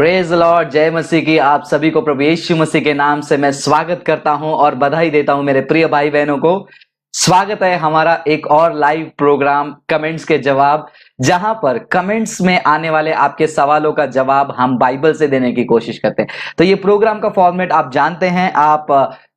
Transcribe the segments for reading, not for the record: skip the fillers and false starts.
Praise Lord, जय मसीह की। आप सभी को प्रभु यीशु मसीह के नाम से मैं स्वागत करता हूं और बधाई देता हूं मेरे प्रिय भाई बहनों को। स्वागत है हमारा एक और लाइव प्रोग्राम कमेंट्स के जवाब, जहां पर कमेंट्स में आने वाले आपके सवालों का जवाब हम बाइबल से देने की कोशिश करते हैं। तो ये प्रोग्राम का फॉर्मेट आप जानते हैं। आप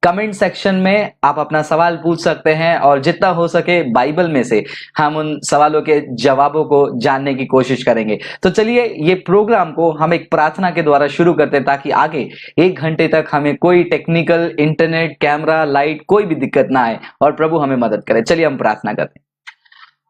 कमेंट सेक्शन में आप अपना सवाल पूछ सकते हैं और जितना हो सके बाइबल में से हम उन सवालों के जवाबों को जानने की कोशिश करेंगे। तो चलिए ये प्रोग्राम को हम एक प्रार्थना के द्वारा शुरू करते हैं, ताकि आगे 1 घंटे तक हमें कोई टेक्निकल, इंटरनेट, कैमरा, लाइट कोई भी दिक्कत ना आए और प्रभु हमें मदद करे। चलिए हम प्रार्थना करते हैं।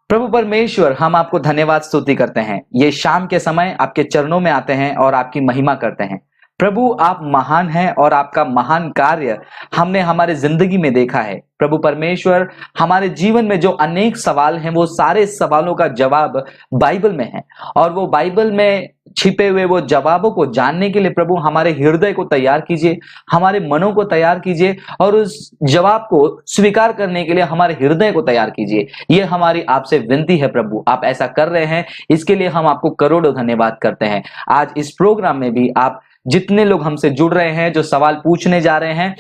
प्रभु परमेश्वर, हम आपको धन्यवाद स्तुति करते हैं। ये शाम के समय आपके चरणों में आते हैं और आपकी महिमा करते हैं। प्रभु आप महान हैं और आपका महान कार्य हमने हमारे जिंदगी में देखा है। प्रभु परमेश्वर, हमारे जीवन में जो अनेक सवाल हैं वो सारे सवालों का जवाब बाइबल में है और वो बाइबल में छिपे हुए वो जवाबों को जानने के लिए प्रभु हमारे हृदय को तैयार कीजिए, हमारे मनों को तैयार कीजिए और उस जवाब को स्वीकार करने के लिए हमारे हृदय को तैयार कीजिए। ये हमारी आपसे विनती है प्रभु, आप ऐसा कर रहे हैं, इसके लिए हम आपको करोड़ों धन्यवाद करते हैं। आज इस प्रोग्राम में भी आप जितने लोग हमसे जुड़ रहे हैं, जो सवाल पूछने जा रहे हैं,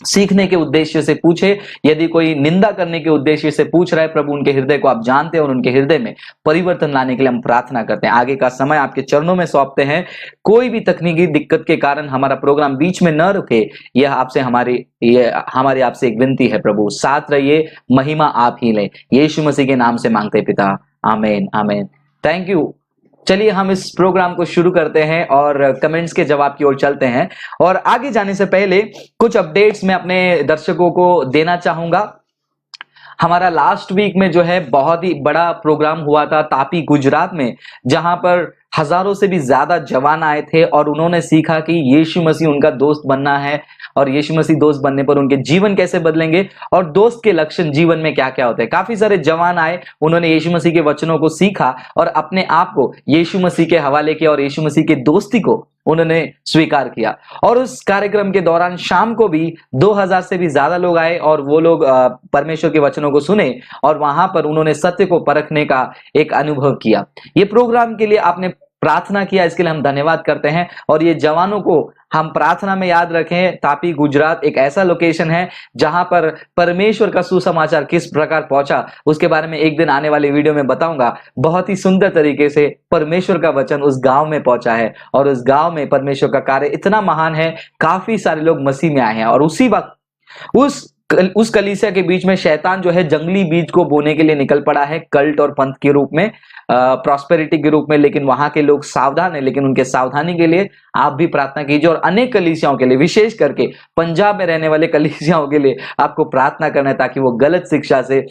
सीखने के उद्देश्य से पूछे, यदि कोई निंदा करने के उद्देश्य से पूछ रहा है, प्रभु उनके हृदय को आप जानते हैं और उनके हृदय में परिवर्तन लाने के लिए हम प्रार्थना करते हैं। आगे का समय आपके चरणों में सौंपते हैं। कोई भी तकनीकी दिक्कत के कारण हमारा प्रोग्राम बीच में न रुके, यह आपसे हमारी आपसे एक विनती है। प्रभु साथ रहिए, महिमा आप ही लें। यीशु मसीह के नाम से मांगते पिता, आमीन आमीन। Thank you. चलिए हम इस प्रोग्राम को शुरू करते हैं और कमेंट्स के जवाब की ओर चलते हैं। और आगे जाने से पहले कुछ अपडेट्स मैं अपने दर्शकों को देना चाहूंगा। हमारा लास्ट वीक में जो है बहुत ही बड़ा प्रोग्राम हुआ था तापी, गुजरात में, जहां पर हजारों से भी ज्यादा जवान आए थे और उन्होंने सीखा कि यीशु मसीह उनका दोस्त बनना है और यीशु मसीह दोस्त बनने पर उनके जीवन कैसे बदलेंगे और दोस्त के लक्षण जीवन में क्या क्या होते हैं। काफी सारे जवान आए, उन्होंने यीशु मसीह के वचनों को सीखा और अपने आप को यीशु मसीह के हवाले किया और यीशु मसीह की दोस्ती को उन्होंने स्वीकार किया। और उस कार्यक्रम के दौरान शाम को भी 2000 से भी ज्यादा लोग आए और वो लोग परमेश्वर के वचनों को सुने और वहां पर उन्होंने सत्य को परखने का एक अनुभव किया। ये प्रोग्राम के लिए आपने प्रार्थना किया, इसके लिए हम धन्यवाद करते हैं। और ये जवानों को हम प्रार्थना में याद रखें। तापी, गुजरात एक ऐसा लोकेशन है जहां पर परमेश्वर का सुसमाचार किस प्रकार पहुंचा, उसके बारे में एक दिन आने वाली वीडियो में बताऊंगा। बहुत ही सुंदर तरीके से परमेश्वर का वचन उस गांव में पहुंचा है और उस गांव में परमेश्वर का कार्य इतना महान है, काफी सारे लोग मसीह में आए हैं। और उसी वक्त उस कलीसिया के बीच में शैतान जो है जंगली बीज को बोने के लिए निकल पड़ा है, कल्ट और पंथ के रूप में, प्रॉस्पेरिटी के रूप में। लेकिन वहां के लोग सावधान है, लेकिन उनके सावधानी के लिए आप भी प्रार्थना कीजिए और अनेक कलीसियाओं के लिए, विशेष करके पंजाब में रहने वाले कलीसियाओं के लिए आपको प्रार्थना करना है, ताकि वो गलत शिक्षा से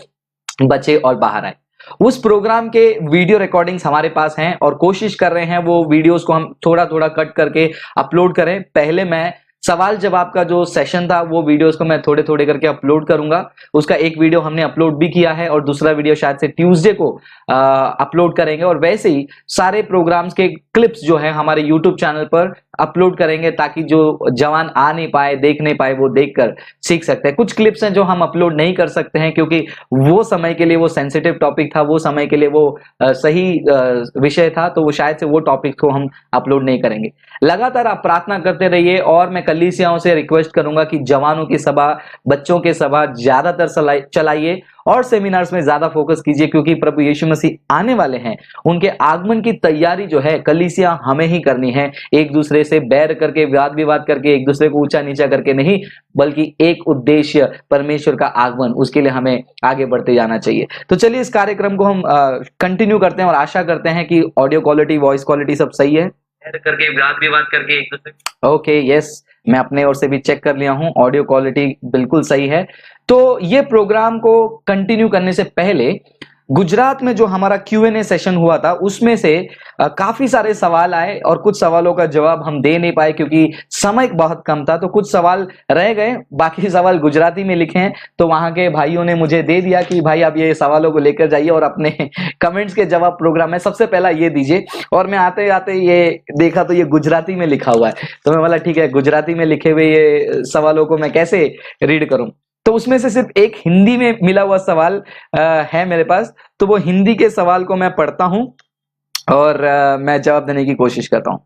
बचे और बाहर आए। उस प्रोग्राम के वीडियो रिकॉर्डिंग्स हमारे पास हैं और कोशिश कर रहे हैं वो वीडियोस को हम थोड़ा थोड़ा कट करके अपलोड करें। पहले मैं सवाल जवाब का जो सेशन था वो वीडियोस को मैं थोड़े थोड़े करके अपलोड करूंगा। उसका एक वीडियो हमने अपलोड भी किया है और दूसरा वीडियो शायद से ट्यूसडे को अपलोड करेंगे। और वैसे ही सारे प्रोग्राम्स के क्लिप्स जो है हमारे यूट्यूब चैनल पर अपलोड करेंगे, ताकि जो जवान आ नहीं पाए, देख नहीं पाए, वो देखकर सीख सकते हैं। कुछ क्लिप्स हैं जो हम अपलोड नहीं कर सकते हैं क्योंकि वो समय के लिए वो सेंसिटिव टॉपिक था, वो समय के लिए वो सही विषय था, तो वो शायद से वो टॉपिक को हम अपलोड नहीं करेंगे। लगातार आप प्रार्थना करते रहिए और मैं कलीसियाओं से रिक्वेस्ट करूंगा कि जवानों की सभा, बच्चों की सभा ज्यादातर चलाइए और सेमिनार्स में ज्यादा फोकस कीजिए, क्योंकि प्रभु यीशु मसीह आने वाले हैं। उनके आगमन की तैयारी जो है कलीसिया हमें ही करनी है, एक दूसरे से बैर करके, वाद विवाद करके, एक दूसरे को ऊंचा नीचा करके नहीं, बल्कि एक उद्देश्य परमेश्वर का आगमन, उसके लिए हमें आगे बढ़ते जाना चाहिए। तो चलिए इस कार्यक्रम को हम कंटिन्यू करते हैं और आशा करते हैं कि ऑडियो क्वालिटी, वॉइस क्वालिटी सब सही है। करके वाद विवाद करके एक दूसरे, ओके, यस, मैं अपने ओर से भी चेक कर लिया हूं, ऑडियो क्वालिटी बिल्कुल सही है। तो ये प्रोग्राम को कंटिन्यू करने से पहले गुजरात में जो हमारा Q&A सेशन हुआ था, उसमें से काफी सारे सवाल आए और कुछ सवालों का जवाब हम दे नहीं पाए क्योंकि समय बहुत कम था। तो कुछ सवाल रह गए, बाकी सवाल गुजराती में लिखे हैं, तो वहां के भाइयों ने मुझे दे दिया कि भाई आप ये सवालों को लेकर जाइए और अपने कमेंट्स के जवाब प्रोग्राम में सबसे पहला ये दीजिए। और मैं आते आते ये देखा तो ये गुजराती में लिखा हुआ है, तो मैं बोला ठीक है, गुजराती में लिखे हुए ये सवालों को मैं कैसे रीड करूं। तो उसमें से सिर्फ एक हिंदी में मिला हुआ सवाल है मेरे पास, तो वो हिंदी के सवाल को मैं पढ़ता हूं और मैं जवाब देने की कोशिश करता हूं।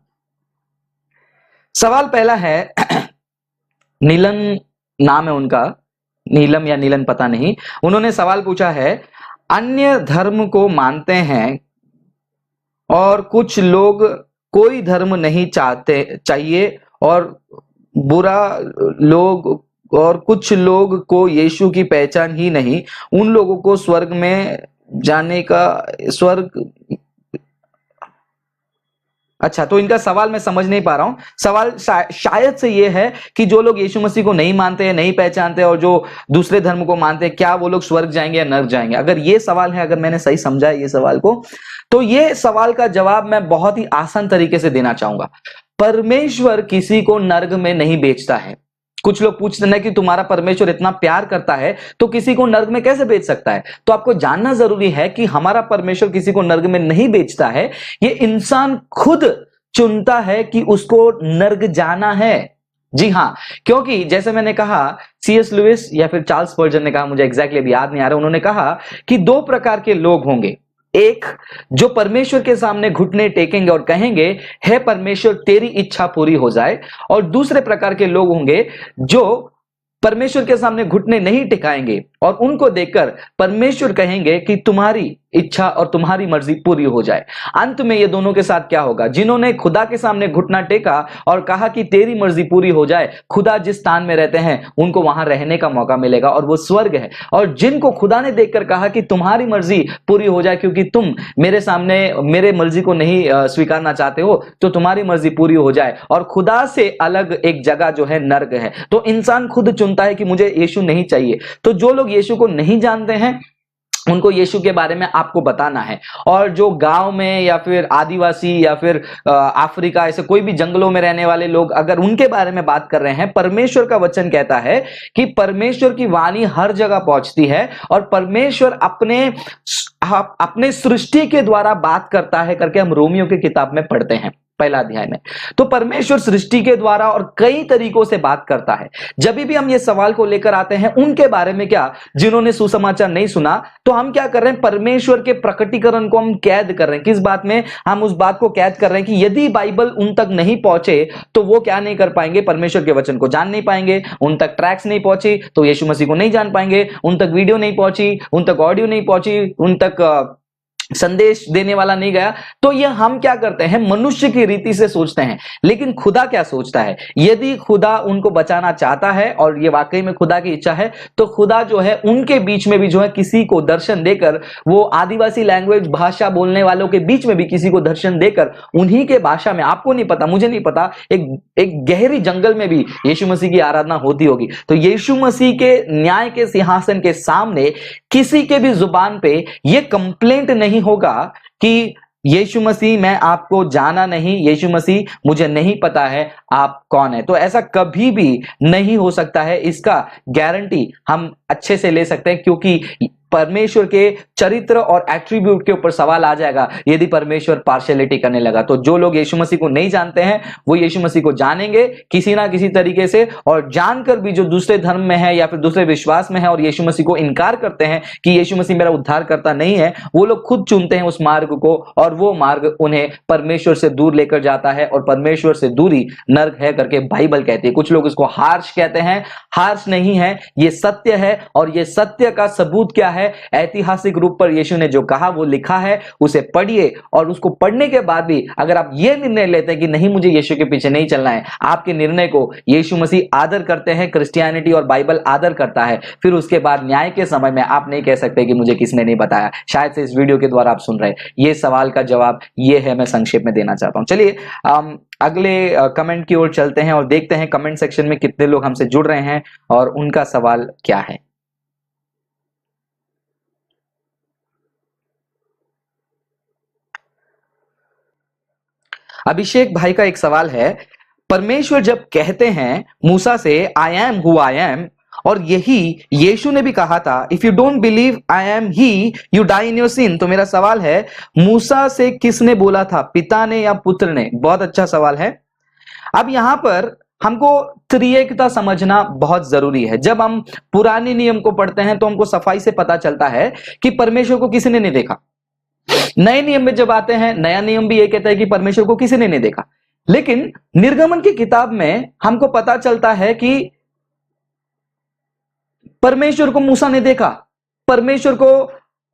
सवाल पहला है, नीलन नाम है उनका, नीलम या नीलन पता नहीं। उन्होंने सवाल पूछा है, अन्य धर्म को मानते हैं और कुछ लोग कोई धर्म नहीं चाहते चाहिए और बुरा लोग, और कुछ लोग को यीशु की पहचान ही नहीं, उन लोगों को स्वर्ग में जाने का स्वर्ग। अच्छा, तो इनका सवाल मैं समझ नहीं पा रहा हूं। सवाल शायद से ये है कि जो लोग यीशु मसीह को नहीं मानते हैं, नहीं पहचानते और जो दूसरे धर्म को मानते हैं, क्या वो लोग स्वर्ग जाएंगे या नर्क जाएंगे? अगर ये सवाल है, अगर मैंने सही समझा है ये सवाल को, तो ये सवाल का जवाब मैं बहुत ही आसान तरीके से देना चाहूंगा। परमेश्वर किसी को नर्क में नहीं भेजता है। कुछ लोग पूछते हैं कि तुम्हारा परमेश्वर इतना प्यार करता है तो किसी को नर्क में कैसे भेज सकता है? तो आपको जानना जरूरी है कि हमारा परमेश्वर किसी को नर्क में नहीं भेजता है, ये इंसान खुद चुनता है कि उसको नर्क जाना है। जी हाँ, क्योंकि जैसे मैंने कहा, सीएस लुइस या फिर चार्ल्स स्पर्जन ने कहा, मुझे एग्जैक्टली अभी याद नहीं आ रहा, उन्होंने कहा कि दो प्रकार के लोग होंगे। एक जो परमेश्वर के सामने घुटने टेकेंगे और कहेंगे, हे परमेश्वर तेरी इच्छा पूरी हो जाए, और दूसरे प्रकार के लोग होंगे जो परमेश्वर के सामने घुटने नहीं टिकाएंगे और उनको देखकर परमेश्वर कहेंगे कि तुम्हारी इच्छा और तुम्हारी मर्जी पूरी हो जाए। अंत में ये दोनों के साथ क्या होगा? जिन्होंने खुदा के सामने घुटना टेका और कहा कि तेरी मर्जी पूरी हो जाए, खुदा जिस स्थान में रहते हैं उनको वहां रहने का मौका मिलेगा और वो स्वर्ग है। और जिनको खुदा ने देखकर कहा कि तुम्हारी मर्जी पूरी हो जाए क्योंकि तुम मेरे सामने मेरे मर्जी को नहीं स्वीकारना चाहते हो, तो तुम्हारी मर्जी पूरी हो जाए, और खुदा से अलग एक जगह जो है नर्क है। तो इंसान खुद चुनता है कि मुझे यीशु नहीं चाहिए। तो जो लोग यीशु को नहीं जानते हैं उनको यीशु के बारे में आपको बताना है। और जो गांव में या फिर आदिवासी या फिर अफ्रीका, ऐसे कोई भी जंगलों में रहने वाले लोग, अगर उनके बारे में बात कर रहे हैं, परमेश्वर का वचन कहता है कि परमेश्वर की वाणी हर जगह पहुंचती है और परमेश्वर अपने सृष्टि के द्वारा बात करता है करके हम रोमियो की किताब में पढ़ते हैं, पहला अध्याय में। तो परमेश्वर सृष्टि के द्वारा और कई तरीकों से बात करता है। जब भी हम ये सवाल को लेकर आते हैं उनके बारे में, क्या जिन्होंने सुसमाचार नहीं सुना, तो हम क्या कर रहे हैं? परमेश्वर के प्रकटीकरण को हम कैद कर रहे हैं। किस बात में? हम उस बात को कैद कर रहे हैं कि यदि बाइबल उन तक नहीं पहुंचे तो वो क्या नहीं कर पाएंगे? परमेश्वर के वचन को जान नहीं पाएंगे। उन तक ट्रैक्स नहीं पहुंची तो यीशु मसीह को नहीं जान पाएंगे। उन तक वीडियो नहीं पहुंची, उन तक ऑडियो नहीं पहुंची, उन तक संदेश देने वाला नहीं गया। तो ये हम क्या करते हैं? मनुष्य की रीति से सोचते हैं। लेकिन खुदा क्या सोचता है? यदि खुदा उनको बचाना चाहता है और ये वाकई में खुदा की इच्छा है, तो खुदा जो है उनके बीच में भी जो है किसी को दर्शन देकर, वो आदिवासी लैंग्वेज भाषा बोलने वालों के बीच में भी किसी को दर्शन देकर, उन्हीं के भाषा में, आपको नहीं पता, मुझे नहीं पता, एक गहरी जंगल में भी यीशु मसीह की आराधना होती होगी। तो यीशु मसीह के न्याय के सिंहासन के सामने किसी के भी जुबान पे ये कंप्लेंट नहीं होगा कि यीशु मसीह मैं आपको जाना नहीं, यीशु मसीह मुझे नहीं पता है आप कौन है। तो ऐसा कभी भी नहीं हो सकता है, इसका गारंटी हम अच्छे से ले सकते हैं, क्योंकि परमेश्वर के चरित्र और एट्रीब्यूट के ऊपर सवाल आ जाएगा यदि परमेश्वर पार्शियलिटी करने लगा। तो जो लोग यीशु मसीह को नहीं जानते हैं वो यीशु मसीह को जानेंगे किसी ना किसी तरीके से, और जानकर भी जो दूसरे धर्म में है या फिर दूसरे विश्वास में है और यीशु मसीह को इनकार करते हैं कि यीशु मसीह मेरा उद्धार करता नहीं है, वो लोग खुद चुनते हैं उस मार्ग को, और वो मार्ग उन्हें परमेश्वर से दूर लेकर जाता है, और परमेश्वर से दूरी नर्क है करके बाइबल कहती है। कुछ लोग इसको हार्श कहते हैं, हार्श नहीं है, ये सत्य है। और ये सत्य का सबूत क्या है? ऐतिहासिक रूप पर यीशु ने जो कहा वो लिखा है, उसे पढ़िए, और उसको पढ़ने के बाद भी अगर आप ये निर्णय लेते हैं कि नहीं मुझे यीशु के पीछे नहीं चलना है, आपके निर्णय को यीशु मसीह आदर करते हैं, क्रिश्चियनिटी और बाइबल आदर करता है, फिर उसके बाद न्याय के समय में आप नहीं कह सकते कि मुझे किसने नहीं बताया। शायद से इस वीडियो के द्वारा आप सुन रहे हैं, ये सवाल का जवाब ये है, मैं संक्षेप में देना चाहता हूं। चलिए अगले कमेंट की ओर चलते हैं और देखते हैं कमेंट सेक्शन में कितने लोग हमसे जुड़ रहे हैं और उनका सवाल क्या है। अभिषेक भाई का एक सवाल है, परमेश्वर जब कहते हैं मूसा से I am who I am, और यही यीशु ने भी कहा था if you don't believe I am he you die in your sin, तो मेरा सवाल है मूसा से किसने बोला था, पिता ने या पुत्र ने? बहुत अच्छा सवाल है। अब यहां पर हमको त्रिएकता समझना बहुत जरूरी है। जब हम पुराने नियम को पढ़ते हैं तो हमको सफाई से पता चलता है कि परमेश्वर को किसी ने नहीं देखा। नए नियम में जब आते हैं, नया नियम भी ये कहता है कि परमेश्वर को किसी ने नहीं देखा। लेकिन निर्गमन की किताब में हमको पता चलता है कि परमेश्वर को मूसा ने देखा, परमेश्वर को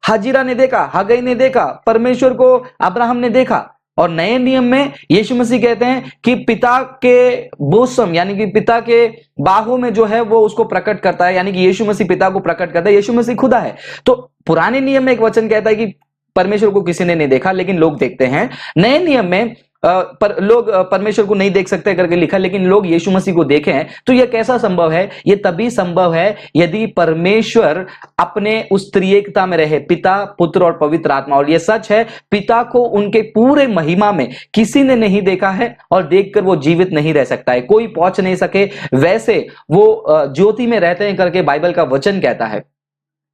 हाजिरा ने देखा, हगई ने देखा, परमेश्वर को अब्राहम ने देखा। और नए नियम में यीशु मसीह कहते हैं कि पिता के बोसम यानी कि पिता के बाहों में जो है वो उसको प्रकट करता है, यानी कि यीशु मसीह पिता को प्रकट करता है, यीशु मसीह खुदा है। तो पुराने नियम में एक वचन कहता है कि परमेश्वर को किसी ने नहीं देखा लेकिन लोग देखते हैं। नए नियम में पर लोग परमेश्वर को नहीं देख सकते करके लिखा, लेकिन लोग यीशु मसीह को देखे हैं। तो यह कैसा संभव है? यह तभी संभव है यदि परमेश्वर अपने उस त्रिएकता में रहे, पिता, पुत्र और पवित्र आत्मा। और यह सच है, पिता को उनके पूरे महिमा में किसी ने नहीं देखा है और देखकर वो जीवित नहीं रह सकता है, कोई पहुंच नहीं सके वैसे वो ज्योति में रहते हैं करके बाइबल का वचन कहता है।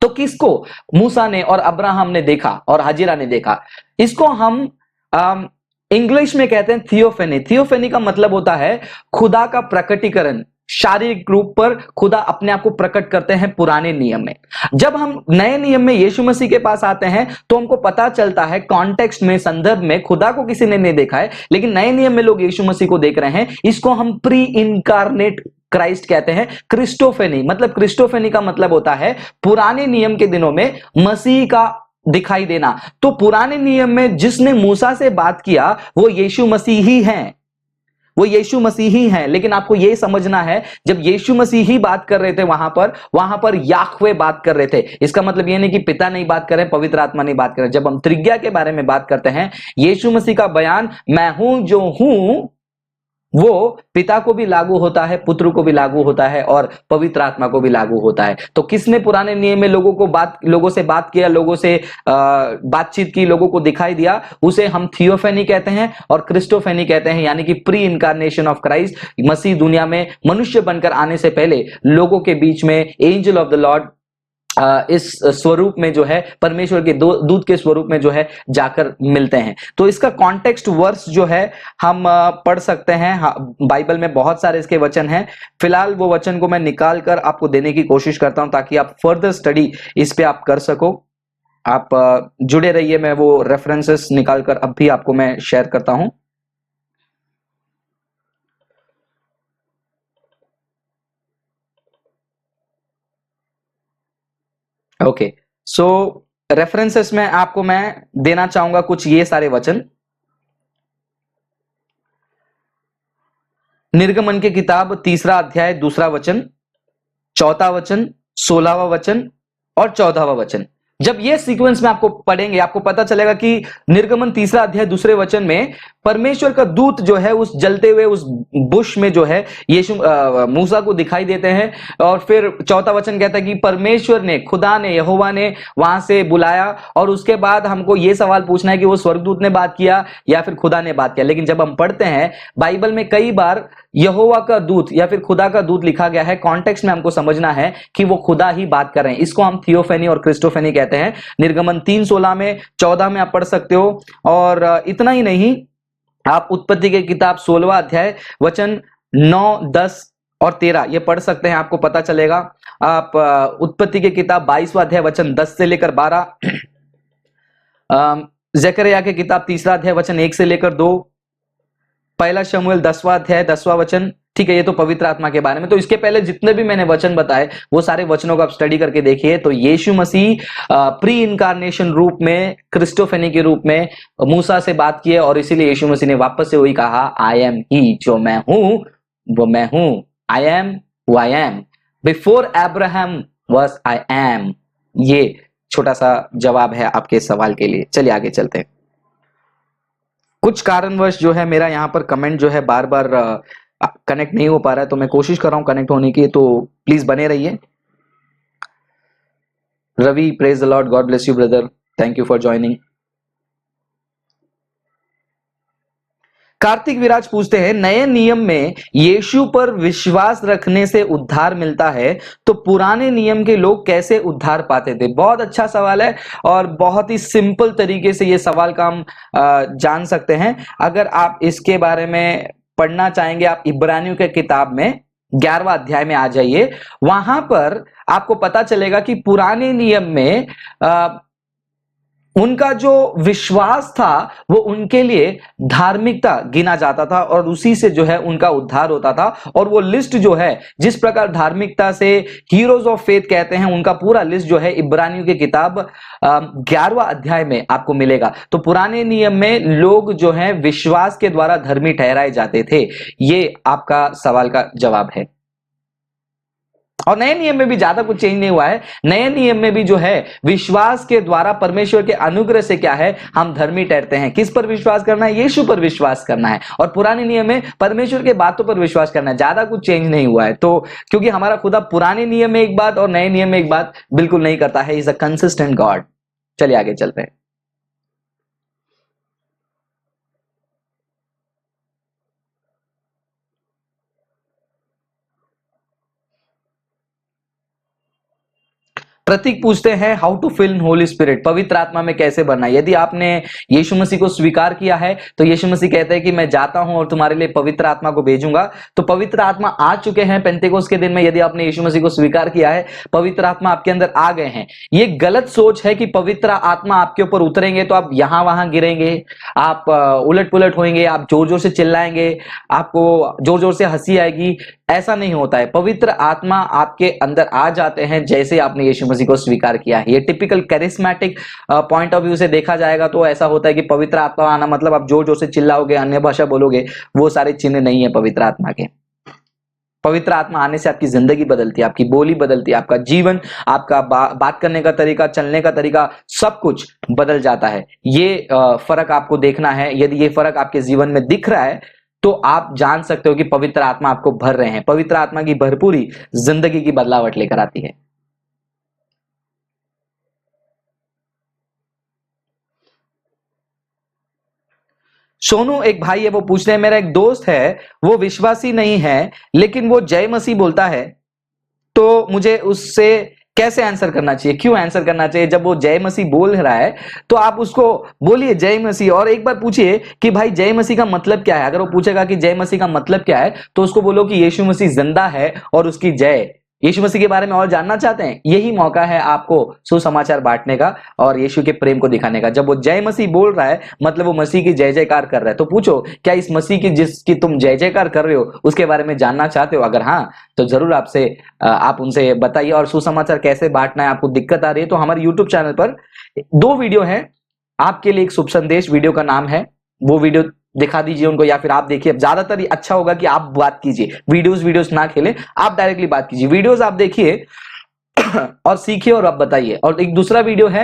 तो किसको मूसा ने और अब्राहम ने देखा और हाजिरा ने देखा? इसको हम इंग्लिश में कहते हैं थियोफेनी। थियोफेनी का मतलब होता है खुदा का प्रकटीकरण, शारीरिक रूप पर खुदा अपने आप को प्रकट करते हैं पुराने नियम में। जब हम नए नियम में यीशु मसीह के पास आते हैं तो हमको पता चलता है कॉन्टेक्स्ट में, संदर्भ में, खुदा को किसी ने नहीं देखा है लेकिन नए नियम में लोग यीशु मसीह को देख रहे हैं। इसको हम प्री इनकारनेट क्राइस्ट कहते हैं। क्रिस्टोफेनी मतलब, क्रिस्टोफेनी का मतलब होता है पुराने नियम के दिनों में मसीह का दिखाई देना। तो पुराने नियम में जिसने मूसा से बात किया वो यीशु मसीह ही हैं, वो यीशु मसीह ही हैं। लेकिन आपको यह समझना है, जब यीशु मसीह ही बात कर रहे थे वहां पर याहवे बात कर रहे थे। इसका मतलब यह नहीं कि पिता नहीं बात कर रहे, पवित्र आत्मा नहीं बात कर रहे। जब हम त्रिज्ञा के बारे में बात करते हैं, यीशु मसीह का बयान मैं हूं जो हूं वो पिता को भी लागू होता है, पुत्र को भी लागू होता है और पवित्र आत्मा को भी लागू होता है। तो किसने पुराने नियम में लोगों से बात किया, लोगों से बातचीत की, लोगों को दिखाई दिया, उसे हम थियोफेनी कहते हैं और क्रिस्टोफेनी कहते हैं, यानी कि प्री इनकारनेशन ऑफ क्राइस्ट। मसीह दुनिया में मनुष्य बनकर आने से पहले लोगों के बीच में एंजल ऑफ द लॉर्ड इस स्वरूप में जो है, परमेश्वर के दूत के स्वरूप में जो है जाकर मिलते हैं। तो इसका कॉन्टेक्स्ट वर्स जो है हम पढ़ सकते हैं। बाइबल में बहुत सारे इसके वचन हैं। फिलहाल वो वचन को मैं निकाल कर आपको देने की कोशिश करता हूं ताकि आप फर्दर स्टडी इस पे आप कर सको। आप जुड़े रहिए, मैं वो रेफरेंसेस निकाल कर अब भी आपको मैं शेयर करता हूं। ओके, सो रेफरेंसेस में आपको मैं देना चाहूंगा कुछ ये सारे वचन। निर्गमन की किताब 3 अध्याय 2 वचन, 4 वचन, 16वां वचन और 14वां वचन। जब ये सीक्वेंस में आपको पढ़ेंगे आपको पता चलेगा कि निर्गमन 3 अध्याय 2 वचन में परमेश्वर का दूत जो है उस जलते हुए उस बुश में जो है यीशु मूसा को दिखाई देते हैं। और फिर 4वां वचन कहता है कि परमेश्वर ने, खुदा ने, यहोवा ने वहां से बुलाया। और उसके बाद हमको ये सवाल पूछना है कि वो स्वर्गदूत ने बात किया या फिर खुदा ने बात किया। लेकिन जब हम पढ़ते हैं बाइबल में कई बार यहोवा का दूत या फिर खुदा का दूत लिखा गया है, कॉन्टेक्स्ट में हमको समझना है कि वो खुदा ही बात कर रहे हैं। इसको हम थियोफेनी और क्रिस्टोफेनी कहते हैं। निर्गमन 3:16 में, 14 में आप पढ़ सकते हो। और इतना ही नहीं, आप उत्पत्ति की किताब 16वां अध्याय वचन 9, 10 और 13 ये पढ़ सकते हैं, आपको पता चलेगा। आप उत्पत्ति की किताब 22वां अध्याय वचन 10 से लेकर 12, जकरिया की किताब 3 अध्याय वचन 1 से लेकर 2, पहला शमूएल 10वां अध्याय 10वां वचन। ठीक है, ये तो पवित्र आत्मा के बारे में। तो इसके पहले जितने भी मैंने वचन बताए वो सारे वचनों को आप स्टडी करके देखिए। तो यीशु मसीह प्री इनकारनेशन रूप में, क्रिस्टोफेनी के रूप में मूसा से बात किए और इसीलिए यीशु मसीह ने वापस से वही कहा, आई एम ही, जो मैं हूं वो मैं हूं। आई am who I M, before Abraham was I am. ये छोटा सा जवाब है आपके सवाल के लिए। चलिए आगे चलते हैं। कुछ कारणवश जो है मेरा यहाँ पर कमेंट जो है बार बार कनेक्ट नहीं हो पा रहा है, तो मैं कोशिश कर रहा हूं कनेक्ट होने की, तो प्लीज बने रहिए। Ravi, praise the Lord, God bless you brother, thank you for joining. Kartik Viraj पूछते हैं, नए नियम में यीशु पर विश्वास रखने से उद्धार मिलता है, तो पुराने नियम के लोग कैसे उद्धार पाते थे? बहुत अच्छा सवाल है और बहुत ही सिंपल तरीके से ये सवाल का हम जान सकते हैं। अगर आप इसके बारे में पढ़ना चाहेंगे, आप इब्रानियों के किताब में 11वां अध्याय में आ जाइए। वहां पर आपको पता चलेगा कि पुराने नियम में उनका जो विश्वास था वो उनके लिए धार्मिकता गिना जाता था और उसी से जो है उनका उद्धार होता था। और वो लिस्ट जो है, जिस प्रकार धार्मिकता से हीरोज ऑफ फेथ कहते हैं, उनका पूरा लिस्ट जो है इब्रानियों की किताब 11वां अध्याय में आपको मिलेगा। तो पुराने नियम में लोग जो है विश्वास के द्वारा धर्मी ठहराए जाते थे। ये आपका सवाल का जवाब है। और नए नियम में भी ज्यादा कुछ चेंज नहीं हुआ है। नए नियम में भी जो है विश्वास के द्वारा परमेश्वर के अनुग्रह से क्या है, हम धर्मी ठहरते हैं। किस पर विश्वास करना है? यीशु पर विश्वास करना है। और पुराने नियम में परमेश्वर के बातों पर विश्वास करना है। ज्यादा कुछ चेंज नहीं हुआ है। तो क्योंकि हमारा खुदा पुराने नियम में एक बात और नए नियम में एक बात बिल्कुल नहीं करता है। Is a consistent God. चलिए आगे चलते हैं। प्रतीक पूछते हैं how to fill in Holy Spirit, पवित्र आत्मा में कैसे बनना है। यदि आपने यीशु मसीह को स्वीकार किया है तो यीशु मसीह कहते हैं कि मैं जाता हूं और तुम्हारे लिए पवित्र आत्मा को भेजूंगा। तो पवित्र आत्मा आ चुके हैं पेंतेकोस्त के दिन में। यदि आपने यीशु मसीह को स्वीकार किया है, पवित्र आत्मा आपके अंदर आ गए हैं। ये गलत सोच है कि पवित्र आत्मा आपके ऊपर उतरेंगे तो आप यहां वहां गिरेंगे, आप उलट पुलट होंगे, आप जोर जोर से चिल्लाएंगे, आपको जोर जोर से हंसी आएगी। ऐसा नहीं होता है। पवित्र आत्मा आपके अंदर आ जाते हैं जैसे आपने यीशु मसीह को स्वीकार किया है। ये typical charismatic point of view से देखा जाएगा तो ऐसा होता है कि पवित्र आत्मा आना मतलब आप जोर जोर से चिल्लाओगे, अन्य भाषा बोलोगे। वो सारे चिन्ह नहीं है पवित्र आत्मा के। पवित्र आत्मा आने से आपकी जिंदगी बदलती है, आपकी बोली बदलती है, आपका जीवन, आपका बात करने का तरीका, चलने का तरीका, सब कुछ बदल जाता है। ये फर्क आपको देखना है। यदि ये फर्क आपके जीवन में दिख रहा है तो आप जान सकते हो कि पवित्र आत्मा आपको भर रहे हैं। पवित्र आत्मा की भरपूरी जिंदगी की बदलावट लेकर आती है। सोनू एक भाई है, वो पूछ रहे हैं, मेरा एक दोस्त है वो विश्वासी नहीं है लेकिन वो जय मसीह बोलता है, तो मुझे उससे कैसे आंसर करना चाहिए? क्यों आंसर करना चाहिए? जब वो जय मसीह बोल रहा है तो आप उसको बोलिए जय मसीह, और एक बार पूछिए कि भाई जय मसीह का मतलब क्या है। अगर वो पूछेगा कि जय मसीह का मतलब क्या है तो उसको बोलो कि यीशु मसीह जिंदा है और उसकी जय। यीशु मसीह के बारे में और जानना चाहते हैं? यही मौका है आपको सुसमाचार बांटने का और यीशु के प्रेम को दिखाने का। जब वो जय मसीह बोल रहा है मतलब वो मसीह की जय जयकार कर रहा है। तो पूछो क्या इस मसीह की जिसकी तुम जय जयकार कर रहे हो उसके बारे में जानना चाहते हो? अगर हाँ तो जरूर आप उनसे बताइए। और सुसमाचार कैसे बांटना है, आपको दिक्कत आ रही है तो हमारे यूट्यूब चैनल पर 2 वीडियो है आपके लिए। एक शुभ संदेश वीडियो का नाम है, वो वीडियो दिखा दीजिए उनको, या फिर आप देखिए। ज्यादातर अच्छा होगा कि आप बात कीजिए, वीडियोस ना खेलें, आप डायरेक्टली बात कीजिए। वीडियोस आप देखिए और सीखिए और आप बताइए। और एक दूसरा वीडियो है,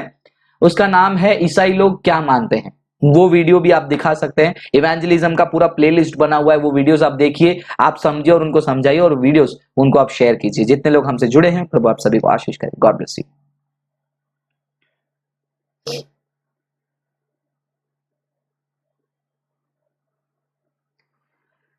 उसका नाम है ईसाई लोग क्या मानते हैं। वो वीडियो भी आप दिखा सकते हैं। इवेंजलिज्म का पूरा प्लेलिस्ट बना हुआ है, वो वीडियोस आप देखिए, आप समझिए और उनको समझाइए, और वीडियोस उनको आप शेयर कीजिए। जितने लोग हमसे जुड़े हैं प्रभु आप सभी को आशीष करें। God bless you.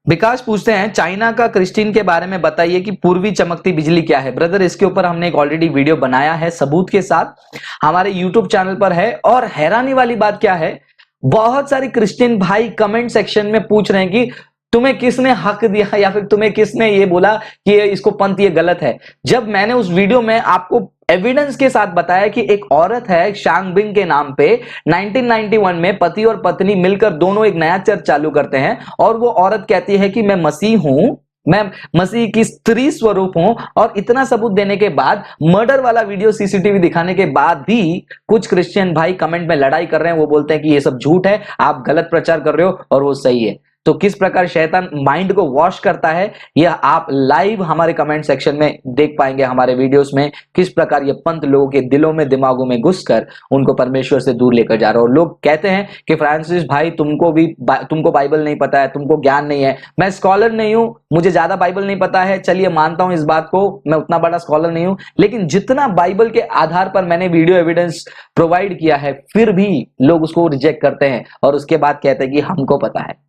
विकास पूछते हैं चाइना का क्रिस्टीन के बारे में बताइए कि पूर्वी चमकती बिजली क्या है। ब्रदर इसके ऊपर हमने एक ऑलरेडी वीडियो बनाया है सबूत के साथ, हमारे यूट्यूब चैनल पर है। और हैरानी वाली बात क्या है, बहुत सारे क्रिश्चियन भाई कमेंट सेक्शन में पूछ रहे हैं कि तुम्हें किसने हक दिया या फिर तुम्हें किसने ये बोला कि इसको पंथ ये गलत है। जब मैंने उस वीडियो में आपको एविडेंस के साथ बताया कि एक औरत है शांगबिंग के नाम पे, 1991 में पति और पत्नी मिलकर दोनों एक नया चर्च चालू करते हैं, और वो औरत कहती है कि मैं मसीह हूं, मैं मसीह की स्त्री स्वरूप हूं। और इतना सबूत देने के बाद, मर्डर वाला वीडियो सीसीटीवी दिखाने के बाद भी कुछ क्रिश्चियन भाई कमेंट में लड़ाई कर रहे हैं। वो बोलते हैं कि ये सब झूठ है, आप गलत प्रचार कर रहे हो और वो सही है। तो किस प्रकार शैतान माइंड को वॉश करता है यह आप लाइव हमारे कमेंट सेक्शन में देख पाएंगे। हमारे वीडियोस में किस प्रकार ये पंथ लोगों के दिलों में दिमागों में घुसकर उनको परमेश्वर से दूर लेकर जा रहा है। और लोग कहते हैं कि फ्रांसिस भाई तुमको बाइबल नहीं पता है, तुमको ज्ञान नहीं है। मैं स्कॉलर नहीं हूं, मुझे ज्यादा बाइबल नहीं पता है, चलिए मानता हूं इस बात को, मैं उतना बड़ा स्कॉलर नहीं हूं, लेकिन जितना बाइबल के आधार पर मैंने वीडियो एविडेंस प्रोवाइड किया है फिर भी लोग उसको रिजेक्ट करते हैं और उसके बाद कहते हैं कि हमको पता है।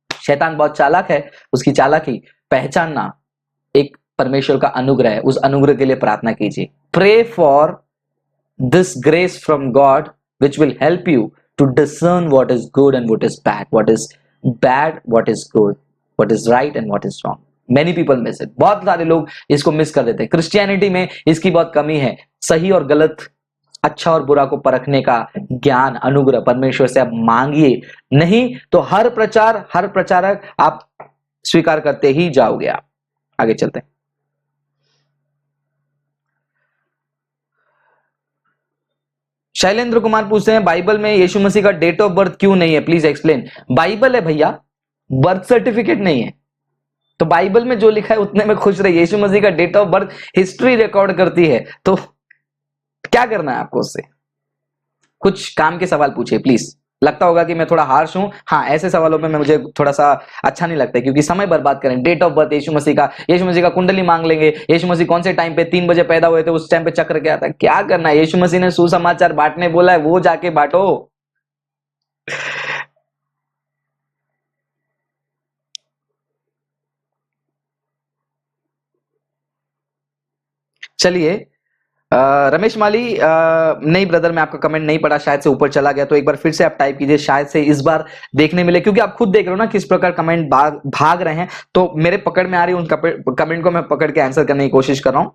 शैतान बहुत चालाक है, उसकी चालाकी पहचानना एक परमेश्वर का अनुग्रह है। उस अनुग्रह के लिए प्रार्थना कीजिए। Pray for this grace from God which will help you to discern what is good and what is bad, what is bad, what is good, what is right and what is wrong. Many people miss it. बहुत सारे लोग इसको miss कर देते हैं। Christianity में इसकी बहुत कमी है, सही और गलत अच्छा और बुरा को परखने का ज्ञान, अनुग्रह परमेश्वर से आप मांगिए, नहीं तो हर प्रचारक आप स्वीकार करते ही जाओगे। आप आगे चलते हैं। शैलेंद्र कुमार पूछते हैं बाइबल में यीशु मसीह का डेट ऑफ बर्थ क्यों नहीं है, प्लीज एक्सप्लेन। बाइबल है भैया, बर्थ सर्टिफिकेट नहीं है। तो बाइबल में जो लिखा है उतने में खुश रहिए। यीशु मसीह का date of birth history record करती है, तो क्या करना है आपको उससे। कुछ काम के सवाल पूछिए प्लीज। लगता होगा कि मैं थोड़ा हार्श हूं, हाँ ऐसे सवालों में मुझे थोड़ा सा अच्छा नहीं लगता है, क्योंकि समय बर्बाद करें। डेट ऑफ बर्थ यीशु मसीह का कुंडली मांग लेंगे। यीशु मसीह कौन से टाइम पे 3 बजे पैदा हुए थे, उस टाइम पे चक्र क्या था, क्या करना है। यीशु मसीह ने सुसमाचार बांटने बोला है, वो जाके बांटो। चलिए रमेश माली, नहीं ब्रदर मैं आपका कमेंट नहीं पढ़ा, शायद से ऊपर चला गया, तो एक बार फिर से आप टाइप कीजिए, शायद से इस बार देखने मिले, क्योंकि आप खुद देख रहे हो ना किस प्रकार कमेंट भाग रहे हैं, तो मेरे पकड़ में आ रही है, उन कमेंट को मैं पकड़ के आंसर करने की कोशिश कर रहा हूं।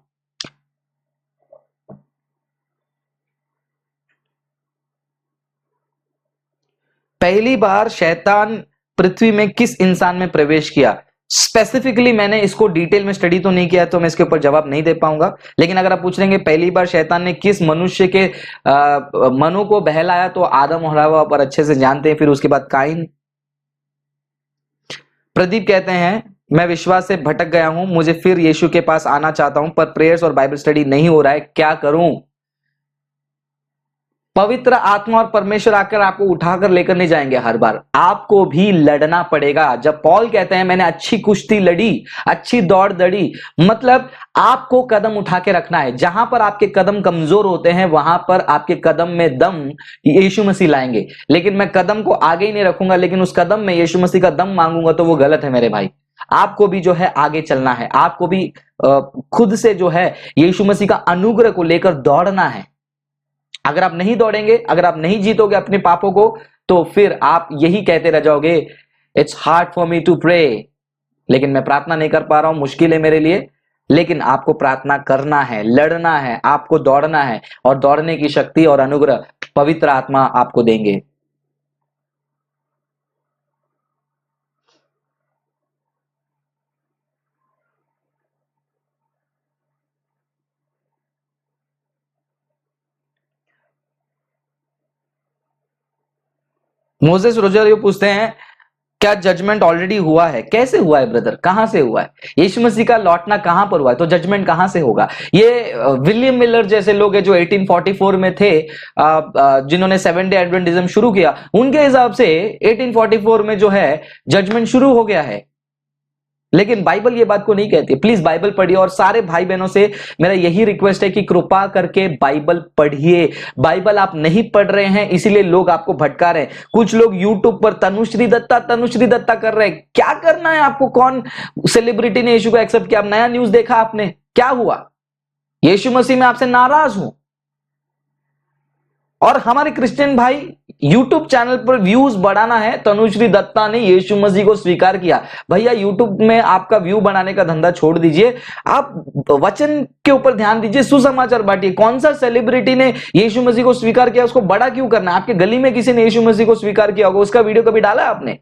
पहली बार शैतान पृथ्वी में किस इंसान में प्रवेश किया, स्पेसिफिकली मैंने इसको डिटेल में स्टडी तो नहीं किया, तो मैं इसके ऊपर जवाब नहीं दे पाऊंगा। लेकिन अगर आप पूछ लेंगे पहली बार शैतान ने किस मनुष्य के मनो को बहलाया, तो आदम और हवा पर अच्छे से जानते हैं, फिर उसके बाद काइन। प्रदीप कहते हैं मैं विश्वास से भटक गया हूं, मुझे फिर यीशु के पास आना चाहता हूं, पर प्रेयर्स और बाइबल स्टडी नहीं हो रहा है, क्या करूं। पवित्र आत्मा और परमेश्वर आकर आपको उठाकर लेकर नहीं जाएंगे, हर बार आपको भी लड़ना पड़ेगा। जब पॉल कहते हैं मैंने अच्छी कुश्ती लड़ी, अच्छी दौड़ दौड़ी, मतलब आपको कदम उठा के रखना है। जहां पर आपके कदम कमजोर होते हैं वहां पर आपके कदम में दम यीशु मसीह लाएंगे। लेकिन मैं कदम को आगे ही नहीं रखूंगा, लेकिन उस कदम में यीशु मसीह का दम मांगूंगा, तो वो गलत है मेरे भाई। आपको भी जो है आगे चलना है, आपको भी खुद से जो है यीशु मसीह का अनुग्रह को लेकर दौड़ना है। अगर आप नहीं दौड़ेंगे, अगर आप नहीं जीतोगे अपने पापों को, तो फिर आप यही कहते रह जाओगे it's hard for me to pray, लेकिन मैं प्रार्थना नहीं कर पा रहा हूं, मुश्किल है मेरे लिए। लेकिन आपको प्रार्थना करना है, लड़ना है, आपको दौड़ना है, और दौड़ने की शक्ति और अनुग्रह पवित्र आत्मा आपको देंगे। मोसेस रोजारियो पूछते हैं क्या जजमेंट ऑलरेडी हुआ है, कैसे हुआ है ब्रदर, कहां से हुआ है, यीशु मसीह का लौटना कहां पर हुआ है, तो जजमेंट कहां से होगा। ये विलियम मिलर जैसे लोग हैं जो 1844 में थे, जिन्होंने 7 डे एडवेंटिज्म शुरू किया, उनके हिसाब से 1844 में जो है जजमेंट शुरू हो गया है। लेकिन बाइबल ये बात को नहीं कहती। प्लीज बाइबल पढ़िए, और सारे भाई बहनों से मेरा यही रिक्वेस्ट है कि कृपा करके बाइबल पढ़िए। बाइबल आप नहीं पढ़ रहे हैं, इसीलिए लोग आपको भटका रहे हैं। कुछ लोग यूट्यूब पर तनुश्री दत्ता कर रहे हैं। क्या करना है आपको, कौन सेलिब्रिटी ने यीशु को एक्सेप्ट किया, नया न्यूज देखा आपने, क्या हुआ। यीशु मसीह में आपसे नाराज हूं। और हमारे क्रिश्चियन भाई यूट्यूब चैनल पर व्यूज बढ़ाना है, तनुश्री दत्ता ने यीशु मसीह को स्वीकार किया। भैया यूट्यूब में आपका व्यू बनाने का धंधा छोड़ दीजिए, आप वचन के ऊपर ध्यान दीजिए, सुसमाचार बांटिए। कौन सा सेलिब्रिटी ने यीशु मसीह को स्वीकार किया, उसको बड़ा क्यों करना है। आपके गली में किसी ने यीशु मसीह को स्वीकार किया होगा, उसका वीडियो कभी डाला आपने।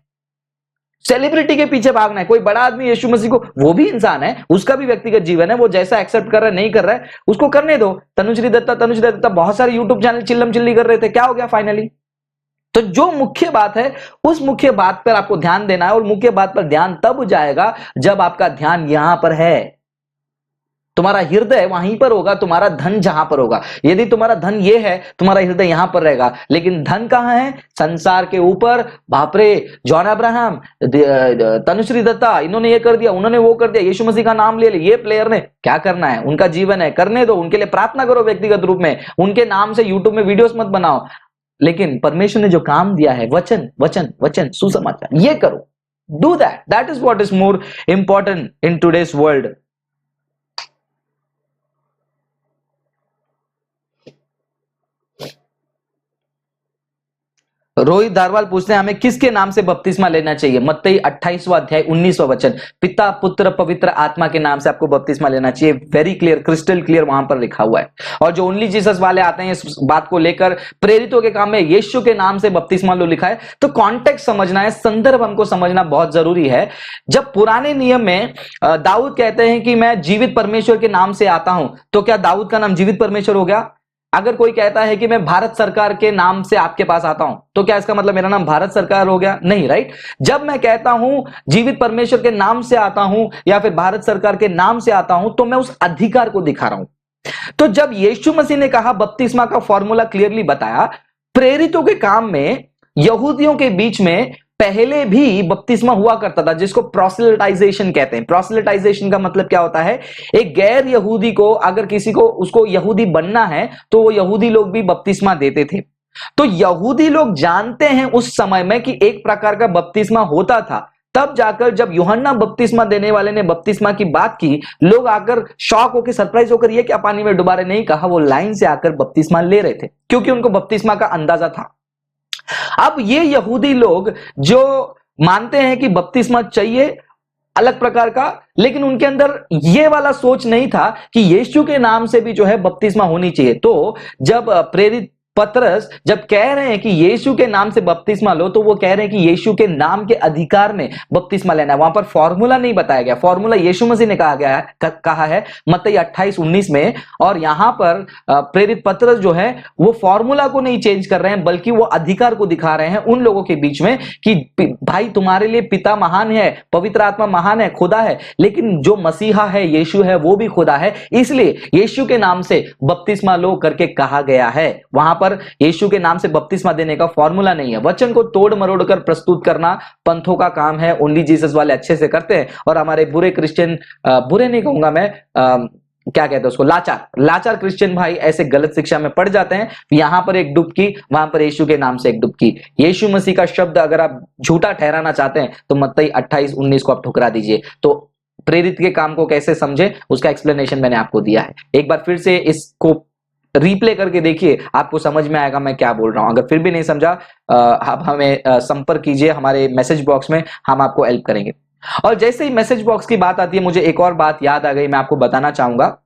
सेलिब्रिटी के पीछे भागना है। कोई बड़ा आदमी यीशु मसीह को, वो भी इंसान है, उसका भी व्यक्तिगत जीवन है, वो जैसा एक्सेप्ट कर रहा है नहीं कर रहा है उसको करने दो। तनुश्री दत्ता बहुत सारे यूट्यूब चैनल चिल्लम चिल्ली कर रहे थे, क्या हो गया फाइनली। तो जो मुख्य बात है उस मुख्य बात पर आपको ध्यान देना है, और मुख्य बात पर ध्यान तब जाएगा जब आपका ध्यान यहां पर है। तुम्हारा हृदय वहीं पर होगा, तुम्हारा धन जहां पर होगा। यदि तुम्हारा धन ये है, तुम्हारा हृदय यहां पर रहेगा। लेकिन धन कहां है, संसार के ऊपर। बापरे, जॉन अब्राहम, तनुश्री दत्ता, इन्होंने ये कर दिया, उन्होंने वो कर दिया, यीशु मसीह का नाम ले लिया, ये प्लेयर ने, क्या करना है, उनका जीवन है, करने दो। उनके लिए प्रार्थना करो व्यक्तिगत रूप में, उनके नाम से यूट्यूब में वीडियोस मत बनाओ। लेकिन परमेश्वर ने जो काम दिया है, वचन वचन वचन सुसमाचार, ये करो। Do that, that is what is more important in today's world. Rohit Dharwal पूछते हैं हमें किसके नाम से बपतिस्मा लेना चाहिए। मत्ती 28वां अध्याय 19वां वचन, पिता पुत्र पवित्र आत्मा के नाम से आपको बपतिस्मा लेना चाहिए। वेरी क्लियर, क्रिस्टल क्लियर वहां पर लिखा हुआ है। और जो ओनली जीसस वाले आते हैं इस बात को लेकर, प्रेरितों के काम में यीशु के नाम से बपतिस्मा लो लिखा है। तो कॉन्टेक्स्ट समझना है, संदर्भ हमको समझना बहुत जरूरी है। जब पुराने नियम में दाऊद कहते हैं कि मैं जीवित परमेश्वर के नाम से आता हूं, तो क्या दाऊद का नाम जीवित परमेश्वर हो गया? अगर कोई कहता है कि मैं भारत सरकार के नाम से आपके पास आता हूं, तो क्या इसका मतलब मेरा नाम भारत सरकार हो गया? नहीं, राइट। जब मैं कहता हूं जीवित परमेश्वर के नाम से आता हूं या फिर भारत सरकार के नाम से आता हूं, तो मैं उस अधिकार को दिखा रहा हूं। तो जब यीशु मसीह ने कहा, बपतिस्मा का फॉर्मूला क्लियरली बताया, प्रेरितों के काम में यहूदियों के बीच में पहले भी बपतिस्मा हुआ करता था, जिसको प्रोसेलिटाइजेशन कहते हैं। प्रोसेलिटाइजेशन का मतलब क्या होता है? एक गैर यहूदी को, अगर किसी को उसको यहूदी बनना है, तो वो यहूदी लोग भी बपतिस्मा देते थे। तो यहूदी लोग जानते हैं उस समय में कि एक प्रकार का बपतिस्मा होता था। तब जाकर जब यूहन्ना बपतिस्मा देने वाले ने बपतिस्मा की बात की, लोग आकर शॉक होकर, सरप्राइज होकर, ये क्या पानी में डुबा रहे? नहीं कहा, वो लाइन से आकर बपतिस्मा ले रहे थे, क्योंकि उनको बपतिस्मा का अंदाजा था। अब ये यहूदी लोग जो मानते हैं कि बपतिस्मा चाहिए अलग प्रकार का, लेकिन उनके अंदर ये वाला सोच नहीं था कि यीशु के नाम से भी जो है बपतिस्मा होनी चाहिए। तो जब प्रेरित पतरस जब कह रहे हैं कि यीशु के नाम से बपतिस्मा लो, तो वो कह रहे हैं कि यीशु के नाम के अधिकार में बपतिस्मा लेना है। वहां पर फॉर्मूला नहीं बताया गया, फॉर्मूला यीशु मसीह ने कहा है मत्ती 28:19 में। और यहां पर प्रेरित पतरस जो है वो फॉर्मूला को नहीं चेंज कर रहे हैं, बल्कि वो अधिकार को दिखा रहे हैं उन लोगों के बीच में कि भाई तुम्हारे लिए पिता महान है, पवित्र आत्मा महान है, खुदा है, लेकिन जो मसीहा है, यीशु है, वो भी खुदा है। इसलिए यीशु के नाम से बपतिस्मा लो करके कहा गया है। वहां पर यीशु के नाम से बपतिस्मा देने का फॉर्मूला नहीं है। वचन को तोड़ मरोड़ कर प्रस्तुत करना पंथों का काम है, ओनली जीसस वाले अच्छे से करते हैं। और हमारे बुरे क्रिश्चियन, बुरे नहीं कहूंगा मैं, क्या कहते हैं उसको, लाचार क्रिश्चियन भाई ऐसे गलत शिक्षा में पड़ जाते हैं। यहां पर एक डुबकी, वहां पर यीशु के नाम से एक डुबकी। यीशु मसीह का शब्द अगर आप झूठा ठहराना चाहते हैं तो मत्ती 28:19 को आप ठुकरा दीजिए। तो प्रेरित के काम को कैसे समझे, उसका एक्सप्लेनेशन मैंने आपको दिया है। एक बार फिर से इसको रिप्ले करके देखिए, आपको समझ में आएगा मैं क्या बोल रहा हूं। अगर फिर भी नहीं समझा, आप हमें संपर्क कीजिए हमारे मैसेज बॉक्स में, हम आपको हेल्प करेंगे। और जैसे ही मैसेज बॉक्स की बात आती है, मुझे एक और बात याद आ गई, मैं आपको बताना चाहूंगा।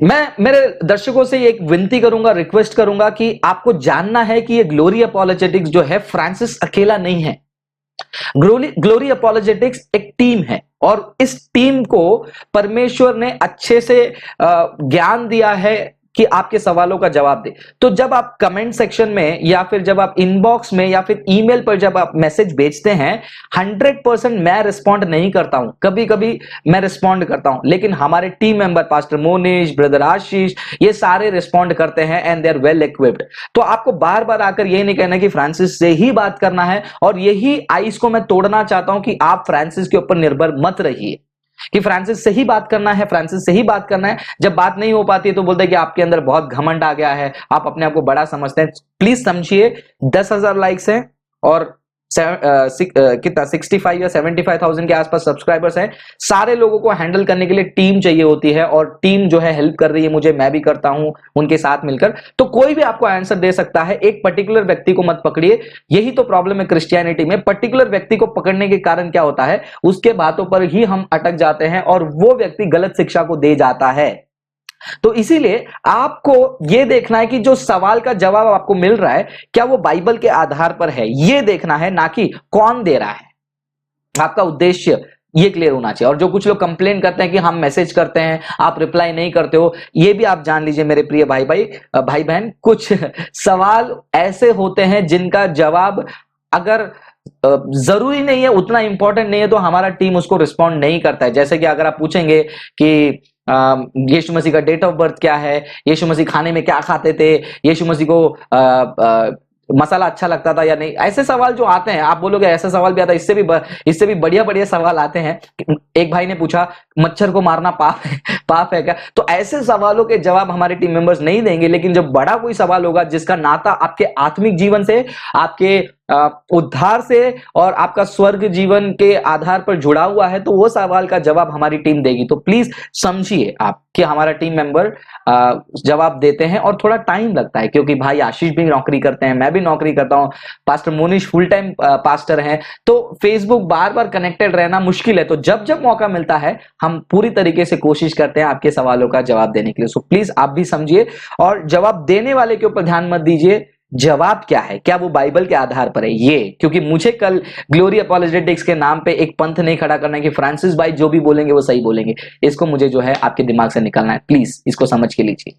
मैं मेरे दर्शकों से एक विनती करूंगा, रिक्वेस्ट करूंगा कि आपको जानना है कि ये ग्लोरी अपॉलोजेटिक्स जो है, फ्रांसिस अकेला नहीं है। ग्लोरी अपॉलोजेटिक्स एक टीम है, और इस टीम को परमेश्वर ने अच्छे से ज्ञान दिया है कि आपके सवालों का जवाब दे। तो जब आप कमेंट सेक्शन में या फिर जब आप इनबॉक्स में या फिर ईमेल पर जब आप मैसेज भेजते हैं, 100% मैं रिस्पॉन्ड नहीं करता हूं, कभी कभी मैं रिस्पॉन्ड करता हूं, लेकिन हमारे team member pastor Monish, brother Ashish, ये सारे रिस्पॉन्ड करते हैं and they are well equipped. तो आपको बार बार आकर यही नहीं कहना कि फ्रांसिस से ही बात करना है, और यही आइस को मैं तोड़ना चाहता हूं कि आप फ्रांसिस के ऊपर निर्भर मत रहिए कि फ्रांसिस से ही बात करना है, फ्रांसिस से ही बात करना है। जब बात नहीं हो पाती है तो बोलते हैं कि आपके अंदर बहुत घमंड आ गया है, आप अपने आप को बड़ा समझते हैं। प्लीज समझिए, 10,000 लाइक्स हैं और कितना 65 या 75,000 के आसपास सब्सक्राइबर्स हैं। सारे लोगों को हैंडल करने के लिए टीम चाहिए होती है, और टीम जो है हेल्प कर रही है मुझे, मैं भी करता हूं उनके साथ मिलकर। तो कोई भी आपको आंसर दे सकता है, एक पर्टिकुलर व्यक्ति को मत पकड़िए। यही तो प्रॉब्लम है क्रिश्चियनिटी में, पर्टिकुलर व्यक्ति को पकड़ने के कारण क्या होता है, उसके बातों पर ही हम अटक जाते हैं और वो व्यक्ति गलत शिक्षा को दे जाता है। तो इसीलिए आपको यह देखना है कि जो सवाल का जवाब आपको मिल रहा है, क्या वो बाइबल के आधार पर है, यह देखना है, ना कि कौन दे रहा है। आपका उद्देश्य ये क्लियर होना चाहिए। और जो कुछ लोग कंप्लेन करते हैं कि हम मैसेज करते हैं, आप रिप्लाई नहीं करते हो, ये भी आप जान लीजिए मेरे प्रिय भाई बहन, कुछ सवाल ऐसे होते हैं जिनका जवाब अगर जरूरी नहीं है, उतना इंपॉर्टेंट नहीं है, तो हमारा टीम उसको रिस्पॉन्ड नहीं करता है। जैसे कि अगर आप पूछेंगे कि यीशु मसीह का डेट ऑफ बर्थ क्या है, यीशु मसीह खाने में क्या खाते थे, यीशु मसीह को मसाला अच्छा लगता था या नहीं, ऐसे सवाल जो आते हैं, आप बोलोगे ऐसा सवाल भी आता है, इससे भी बढ़िया बढ़िया सवाल आते हैं। एक भाई ने पूछा मच्छर को मारना पाप है क्या? तो ऐसे सवालों के जवाब हमारे टीम मेंबर्स नहीं देंगे। लेकिन जब बड़ा कोई सवाल होगा जिसका नाता आपके आत्मिक जीवन से, आपके उद्धार से और आपका स्वर्ग जीवन के आधार पर जुड़ा हुआ है, तो वो सवाल का जवाब हमारी टीम देगी। तो प्लीज समझिए आप कि हमारा टीम मेंबर जवाब देते हैं और थोड़ा टाइम लगता है, क्योंकि भाई आशीष भी नौकरी करते हैं, मैं भी नौकरी करता हूं, pastor Monish full time pastor हैं, तो फेसबुक बार बार कनेक्टेड रहना मुश्किल है। तो जब जब मौका मिलता है हम पूरी तरीके से कोशिश करते हैं आपके सवालों का जवाब देने के लिए। सो प्लीज आप भी समझिए और जवाब देने वाले के ऊपर ध्यान मत दीजिए, जवाब क्या है, क्या वो बाइबल के आधार पर है ये, क्योंकि मुझे कल ग्लोरी अपॉलोजेटिक्स के नाम पे एक पंथ नहीं खड़ा करना है कि फ्रांसिस भाई जो भी बोलेंगे वो सही बोलेंगे। इसको मुझे जो है आपके दिमाग से निकालना है, प्लीज इसको समझ के लीजिए।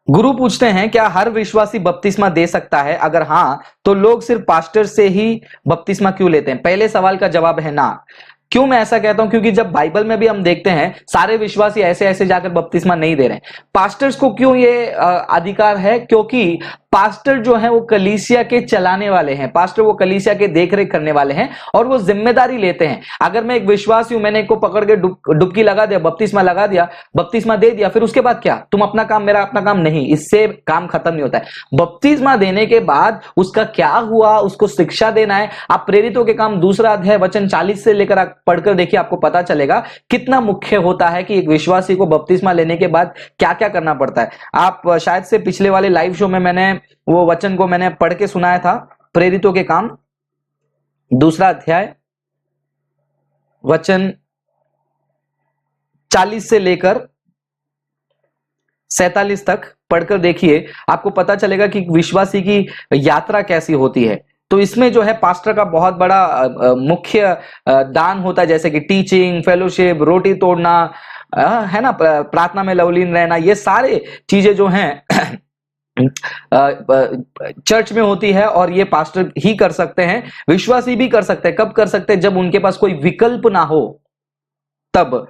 गुरु पूछते हैं क्या हर विश्वासी बपतिस्मा दे सकता है, अगर हाँ तो लोग सिर्फ पास्टर से ही बपतिस्मा क्यों लेते हैं? पहले सवाल का जवाब है ना। क्यों मैं ऐसा कहता हूं? क्योंकि जब बाइबल में भी हम देखते हैं सारे विश्वासी ऐसे ऐसे जाकर बपतिस्मा नहीं दे रहे हैं। पास्टर्स को क्यों ये अधिकार है? क्योंकि पास्टर जो है वो कलीसिया के चलाने वाले हैं, पास्टर वो कलीसिया के देखरेख करने वाले हैं और वो जिम्मेदारी लेते हैं। अगर मैं एक विश्वासी हूं, मैंने एक को पकड़ के डुबकी लगा दिया, बपतिस्मा लगा दिया, बपतिस्मा दे दिया, फिर उसके बाद क्या? तुम अपना काम, मेरा अपना काम, नहीं, इससे काम खत्म नहीं होता है। बपतिस्मा देने के बाद उसका क्या हुआ, उसको शिक्षा देना है। आप प्रेरितों के काम 2 अध्याय वचन 40 से लेकर आप पढ़कर देखिए, आपको पता चलेगा कितना मुख्य होता है कि एक विश्वासी को बपतिस्मा लेने के बाद क्या क्या करना पड़ता है। आप शायद से पिछले वाले लाइव शो में मैंने वो वचन को मैंने पढ़ के सुनाया था, प्रेरितों के काम 2 अध्याय वचन 40 से लेकर 47 तक पढ़कर देखिए, आपको पता चलेगा कि विश्वासी की यात्रा कैसी होती है। तो इसमें जो है पास्टर का बहुत बड़ा मुख्य दान होता है, जैसे कि टीचिंग, फेलोशिप, रोटी तोड़ना, है ना, प्रार्थना में लवलीन रहना, ये सारे चीजें जो हैं चर्च में होती है और ये पास्टर ही कर सकते हैं। विश्वासी भी कर सकते हैं। कब कर सकते हैं? जब उनके पास कोई विकल्प ना हो, तब।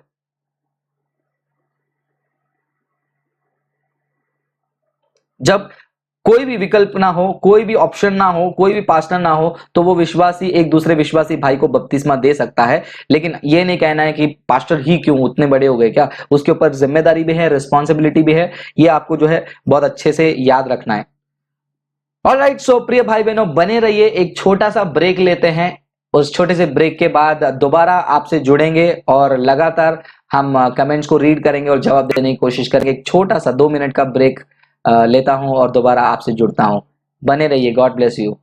जब कोई भी विकल्प ना हो, कोई भी ऑप्शन ना हो, कोई भी पास्टर ना हो, तो वो विश्वासी एक दूसरे विश्वासी भाई को बपतिस्मा दे सकता है। लेकिन ये नहीं कहना है कि पास्टर ही क्यों, उतने बड़े हो गए क्या, उसके ऊपर जिम्मेदारी भी है, रिस्पॉन्सिबिलिटी भी है। ये आपको जो है बहुत अच्छे से याद रखना है। ऑलराइट, सो प्रिय भाई बहनों बने रहिए, एक छोटा सा ब्रेक लेते हैं। उस छोटे से ब्रेक के बाद दोबारा आपसे जुड़ेंगे और लगातार हम कमेंट्स को रीड करेंगे और जवाब देने की कोशिश करेंगे। एक छोटा सा 2 मिनट का ब्रेक लेता हूं और दोबारा आपसे जुड़ता हूं। बने रहिए, God bless you.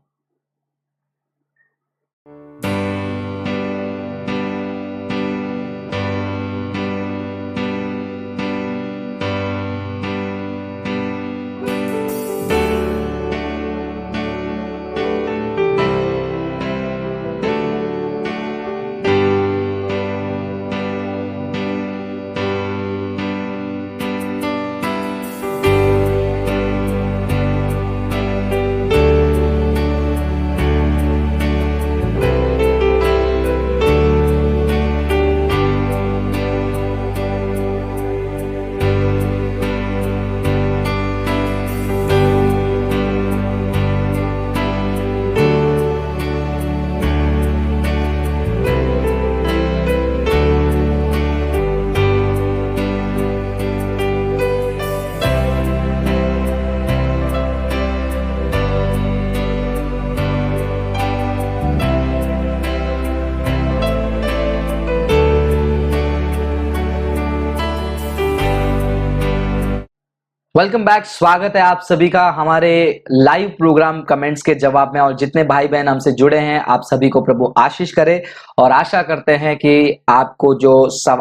Welcome back, स्वागत है आप सभी का हमारे लाइव प्रोग्राम कमेंट्स के जवाब में। और जितने भाई बहन हमसे जुड़े हैं, आप सभी को प्रभु आशीष करे और आशा करते हैं कि आपको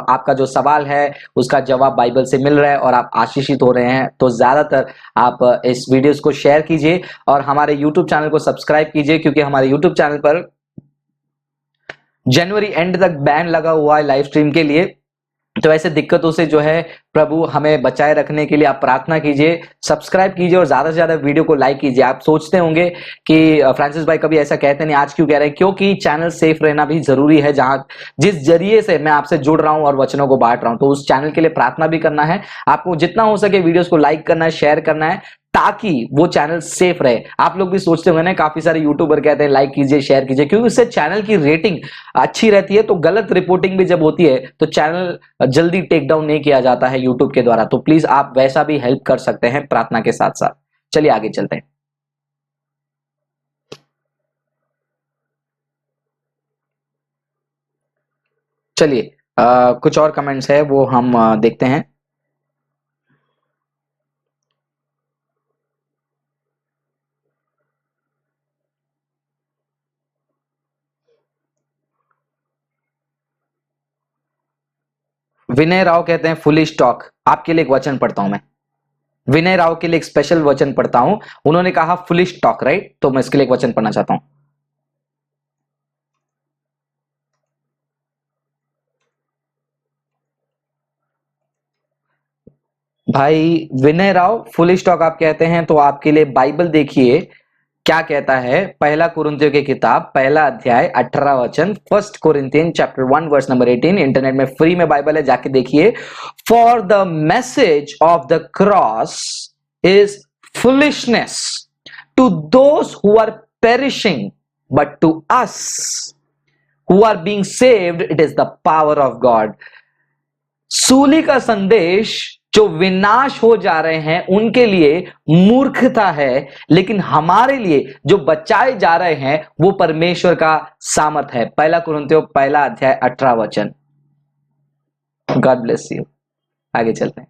आपका जो सवाल है उसका जवाब बाइबल से मिल रहा है और आप आशीषित हो रहे हैं। तो ज्यादातर आप इस वीडियोस को शेयर कीजिए और हमारे यूट्यूब चैनल को सब्सक्राइब कीजिए, क्योंकि हमारे यूट्यूब चैनल पर जनवरी एंड तक बैन लगा हुआ है लाइव स्ट्रीम के लिए। तो ऐसे दिक्कतों से जो है प्रभु हमें बचाए रखने के लिए आप प्रार्थना कीजिए, सब्सक्राइब कीजिए और ज्यादा से ज्यादा वीडियो को लाइक कीजिए। आप सोचते होंगे कि फ्रांसिस भाई कभी ऐसा कहते नहीं, आज क्यों कह रहे हैं? क्योंकि चैनल सेफ रहना भी जरूरी है, जहां जिस जरिए से मैं आपसे जुड़ रहा हूं और वचनों को बांट रहा हूं। तो उस चैनल के लिए प्रार्थना भी करना है, आपको जितना हो सके वीडियोस को लाइक करना है, शेयर करना है, ताकि वो चैनल सेफ रहे। आप लोग भी सोचते होंगे ना, काफी सारे यूट्यूबर कहते हैं लाइक कीजिए, शेयर कीजिए, क्योंकि उससे चैनल की रेटिंग अच्छी रहती है। तो गलत रिपोर्टिंग भी जब होती है तो चैनल जल्दी टेक डाउन नहीं किया जाता है यूट्यूब के द्वारा। तो प्लीज आप वैसा भी हेल्प कर सकते हैं प्रार्थना के साथ साथ। चलिए आगे चलते हैं। चलिए कुछ और कमेंट्स है वो हम देखते हैं। विनय राव कहते हैं फुली स्टॉक। आपके लिए एक वचन पढ़ता हूं मैं, विनय राव के लिए एक स्पेशल वचन पढ़ता हूं। उन्होंने कहा फुली स्टॉक, राइट? तो मैं इसके लिए एक वचन पढ़ना चाहता हूं। भाई विनय राव फुल स्टॉक आप कहते हैं, तो आपके लिए बाइबल देखिए क्या कहता है। पहला कुरिन्थियों की किताब, पहला अध्याय, 18 वचन, first Corinthian chapter 1 verse number 18। Internet में फ्री में बाइबल है, जाके देखिए। For the message of the cross is foolishness to those who are perishing, but to us who are being saved it is the power of God. सूली का संदेश जो विनाश हो जा रहे हैं उनके लिए मूर्खता है, लेकिन हमारे लिए जो बचाए जा रहे हैं वो परमेश्वर का सामर्थ है। पहला कुरिन्थियों पहला अध्याय 18 वचन। God bless you. आगे चलते हैं।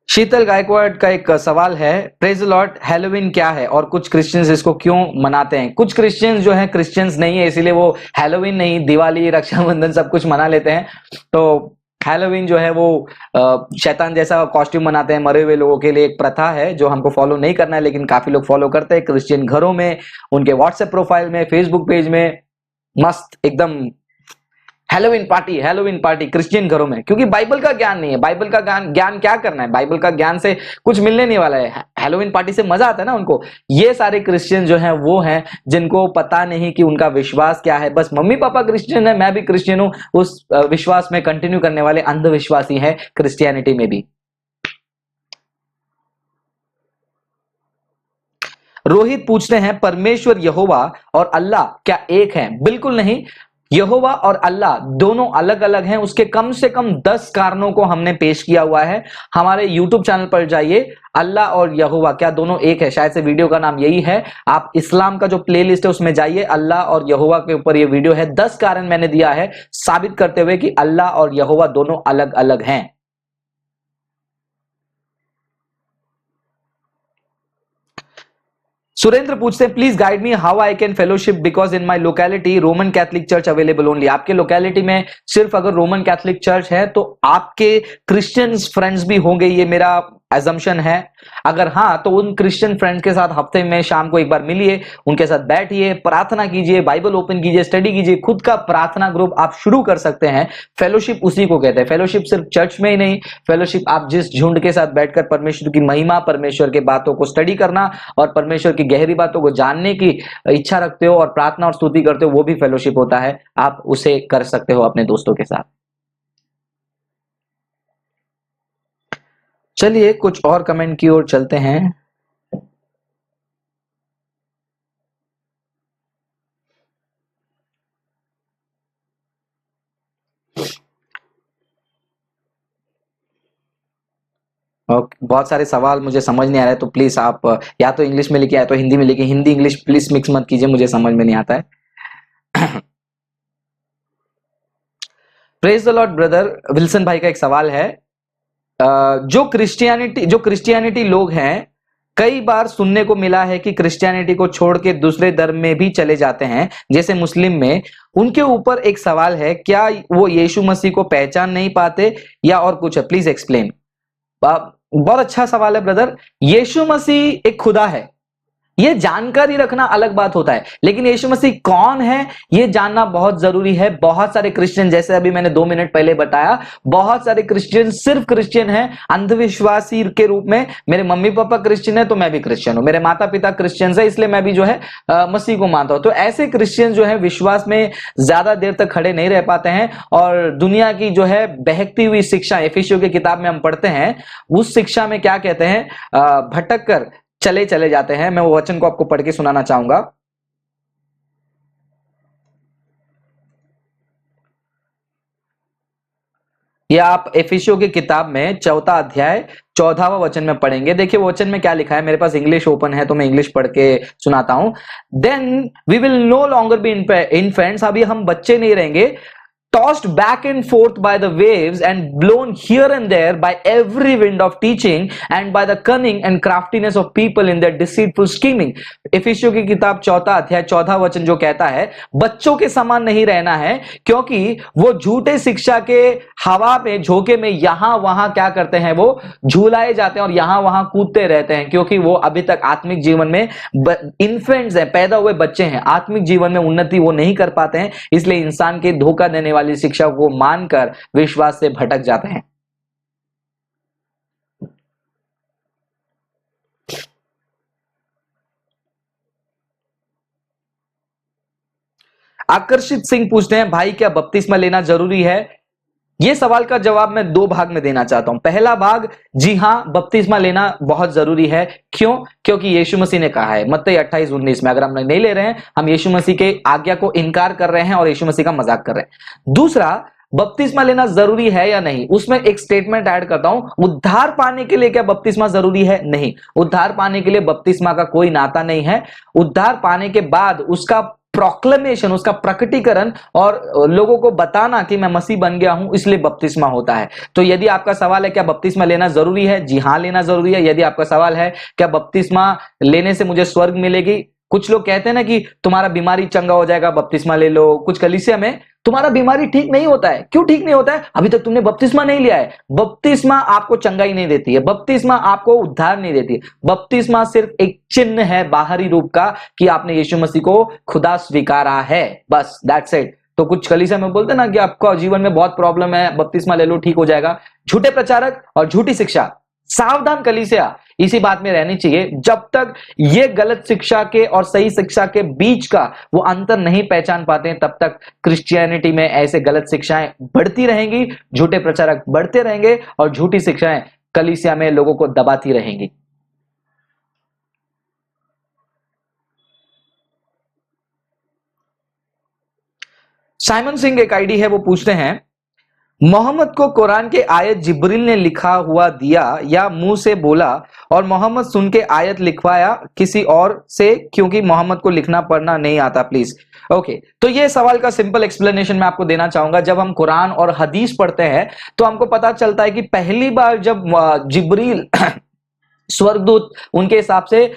शीतल गायकवाड़ का एक सवाल है, प्रेज द लॉर्ड, हैलोवीन क्या है और कुछ क्रिश्चियंस इसको क्यों मनाते हैं? कुछ क्रिश्चियंस जो हैं क्रिश्चियंस नहीं है, इसीलिए वो हैलोवीन नहीं, दिवाली, रक्षाबंधन सब कुछ मना लेते हैं। तो हैलोवीन जो है वो शैतान जैसा कॉस्ट्यूम बनाते हैं मरे हुए लोगों के लिए। एक प्रथा है जो हमको फॉलो नहीं करना है, लेकिन काफी लोग फॉलो करते हैं। क्रिश्चियन घरों में, उनके व्हाट्सएप प्रोफाइल में, फेसबुक पेज में मस्त एकदम हेलोवीन पार्टी क्रिश्चियन घरों में, क्योंकि बाइबल का ज्ञान नहीं है। बाइबल का ज्ञान क्या करना है? बाइबल का ज्ञान से कुछ मिलने नहीं वाला है। हेलोवीन पार्टी से मजा आता है ना उनको। ये सारे क्रिश्चियन जो हैं वो हैं जिनको पता नहीं कि उनका विश्वास क्या है। बस मम्मी पापा क्रिश्चियन है, मैं भी क्रिश्चियन हूं, उस विश्वास में कंटिन्यू करने वाले अंधविश्वासी है क्रिश्चियनिटी में भी। रोहित पूछते हैं परमेश्वर यहोवा और अल्लाह क्या एक है? बिल्कुल नहीं। यहोवा और अल्लाह दोनों अलग अलग हैं। उसके कम से कम 10 कारणों को हमने पेश किया हुआ है। हमारे YouTube चैनल पर जाइए, अल्लाह और यहोवा क्या दोनों एक है? शायद से वीडियो का नाम यही है। आप इस्लाम का जो प्लेलिस्ट है उसमें जाइए, अल्लाह और यहोवा के ऊपर ये वीडियो है। 10 कारण मैंने दिया है साबित करते हुए कि अल्लाह और यहोवा दोनों अलग अलग हैं। सुरेंद्र पूछते हैं please guide me how I can fellowship because in my locality Roman Catholic church available only. आपके लोकेलिटी में सिर्फ अगर रोमन कैथोलिक चर्च है तो आपके क्रिश्चियंस फ्रेंड्स भी होंगे, ये मेरा एजम्पशन है। अगर हाँ, तो उन क्रिश्चियन फ्रेंड्स के साथ हफ्ते में शाम को एक बार मिलिए, उनके साथ बैठिए, प्रार्थना कीजिए, बाइबल ओपन कीजिए, स्टडी कीजिए। खुद का प्रार्थना ग्रुप आप शुरू कर सकते हैं। फेलोशिप उसी को कहते हैं। फेलोशिप सिर्फ चर्च में ही नहीं, फेलोशिप आप जिस झुंड के साथ बैठकर परमेश्वर की महिमा, परमेश्वर के बातों को स्टडी करना और परमेश्वर की गहरी बातों को जानने की इच्छा रखते हो और प्रार्थना और स्तुति करते हो, वो भी फेलोशिप होता है। आप उसे कर सकते हो अपने दोस्तों के साथ। चलिए कुछ और कमेंट की ओर चलते हैं। और बहुत सारे सवाल मुझे समझ नहीं आ रहा है, तो प्लीज आप या तो इंग्लिश में लिखिए या तो हिंदी में लिखिए। हिंदी इंग्लिश प्लीज मिक्स मत कीजिए, मुझे समझ में नहीं आता है। Praise the Lord brother, Wilson भाई का एक सवाल है। जो क्रिश्चियनिटी लोग हैं, कई बार सुनने को मिला है कि क्रिश्चियनिटी को छोड़ के दूसरे धर्म में भी चले जाते हैं, जैसे मुस्लिम में। उनके ऊपर एक सवाल है, क्या वो यीशु मसीह को पहचान नहीं पाते या और कुछ है? Please explain. बहुत अच्छा सवाल है ब्रदर। यीशु मसीह एक खुदा है, ये जानकारी रखना अलग बात होता है, लेकिन यीशु मसीह कौन है ये जानना बहुत जरूरी है। बहुत सारे क्रिश्चियन, जैसे अभी मैंने 2 मिनट पहले बताया, बहुत सारे क्रिश्चियन सिर्फ क्रिश्चियन हैं अंधविश्वासी के रूप में। मेरे मम्मी पापा क्रिश्चियन है तो मैं भी क्रिश्चियन हूं, मेरे माता पिता क्रिश्चियन है इसलिए मैं भी जो है मसीह को मानता हूं। तो ऐसे क्रिश्चियन जो है विश्वास में ज्यादा देर तक खड़े नहीं रह पाते हैं, और दुनिया की जो है बहकती हुई शिक्षा, एफिसियों की किताब में हम पढ़ते हैं, उस शिक्षा में क्या कहते हैं, भटक कर चले जाते हैं। मैं वो वचन को आपको पढ़ के सुनाना चाहूंगा। ये आप एफिसियों की किताब में 4वां अध्याय 14वां वचन में पढ़ेंगे। देखिए वो वचन में क्या लिखा है, मेरे पास इंग्लिश ओपन है तो मैं इंग्लिश पढ़ के सुनाता हूं। Then we will no longer be infants, अभी हम बच्चे नहीं रहेंगे, tossed back and forth by the waves and blown here and there by every wind of teaching and by the cunning and craftiness of people in their deceitful scheming। इफिसियों की किताब 4वां अध्याय 14वां वचन जो कहता है, बच्चों के समान नहीं रहना है, क्योंकि वो झूठे शिक्षा के हवा में, झोंके में यहां वहां क्या करते हैं, वो झूलाए जाते हैं और यहां वहां कूदते रहते हैं, क्योंकि वो अभी तक आत्मिक जीवन में इन्फेंट्स हैं, पैदा हुए बच्चे हैं, आत्मिक जीवन में उन्नति वो नहीं कर पाते हैं, इसलिए इंसान के धोखा देने वाली शिक्षा को मानकर विश्वास से भटक जाते हैं। आकर्षित सिंह पूछते हैं, भाई क्या बपतिस्मा लेना जरूरी है? यह सवाल का जवाब मैं 2 भाग में देना चाहता हूं। पहला भाग, जी हां, बपतिस्मा लेना बहुत जरूरी है। क्यों? क्योंकि यीशु मसीह ने कहा है मत्ती 28:19 में। अगर हम नहीं ले रहे हैं, हम यीशु मसीह के आज्ञा को इनकार कर रहे हैं और यीशु मसीह का मजाक कर रहे हैं। दूसरा, बपतिस्मा लेना जरूरी है या नहीं, उसमें एक स्टेटमेंट ऐड करता हूं, उद्धार पाने के लिए क्या बपतिस्मा जरूरी है? नहीं, उद्धार पाने के लिए बपतिस्मा का कोई नाता नहीं है। उद्धार पाने के बाद उसका प्रोक्लेमेशन, उसका प्रकटीकरण और लोगों को बताना कि मैं मसीह बन गया हूं, इसलिए बपतिस्मा होता है। तो यदि आपका सवाल है क्या बपतिस्मा लेना जरूरी है, जी हां लेना जरूरी है। यदि आपका सवाल है क्या बपतिस्मा लेने से मुझे स्वर्ग मिलेगी, कुछ लोग कहते हैं ना कि तुम्हारा बीमारी चंगा हो जाएगा, बपतिस्मा ले लो। कुछ कलीसिया में तुम्हारा बीमारी ठीक नहीं होता है। क्यों ठीक नहीं होता है? अभी तक तुमने बपतिस्मा नहीं लिया है। बपतिस्मा आपको चंगाई नहीं देती है, बपतिस्मा आपको उद्धार नहीं देती है। बपतिस्मा सिर्फ एक चिन्ह है बाहरी रूप का कि आपने यीशु मसीह को खुदा स्वीकारा है, बस दैट्स इट। तो कुछ कलीसिया में बोलते ना कि आपका जीवन में बहुत प्रॉब्लम है, बपतिस्मा ले लो ठीक हो जाएगा। झूठे प्रचारक और झूठी शिक्षा, सावधान कलीसिया इसी बात में रहनी चाहिए। जब तक ये गलत शिक्षा के और सही शिक्षा के बीच का वो अंतर नहीं पहचान पाते हैं, तब तक क्रिश्चियनिटी में ऐसे गलत शिक्षाएं बढ़ती रहेंगी, झूठे प्रचारक बढ़ते रहेंगे और झूठी शिक्षाएं कलीसिया में लोगों को दबाती रहेंगी। साइमन सिंह एक आईडी है, वो पूछते हैं, मोहम्मद को कुरान के आयत जिब्रील ने लिखा हुआ दिया या मुंह से बोला और मोहम्मद सुन के आयत लिखवाया किसी और से, क्योंकि मोहम्मद को लिखना पढ़ना नहीं आता? प्लीज। ओके, तो ये सवाल का सिंपल एक्सप्लेनेशन मैं आपको देना चाहूंगा। जब हम कुरान और हदीस पढ़ते हैं तो हमको पता चलता है कि पहली बार जब जिब्रील स्वर्गदूत उनके हिसाब से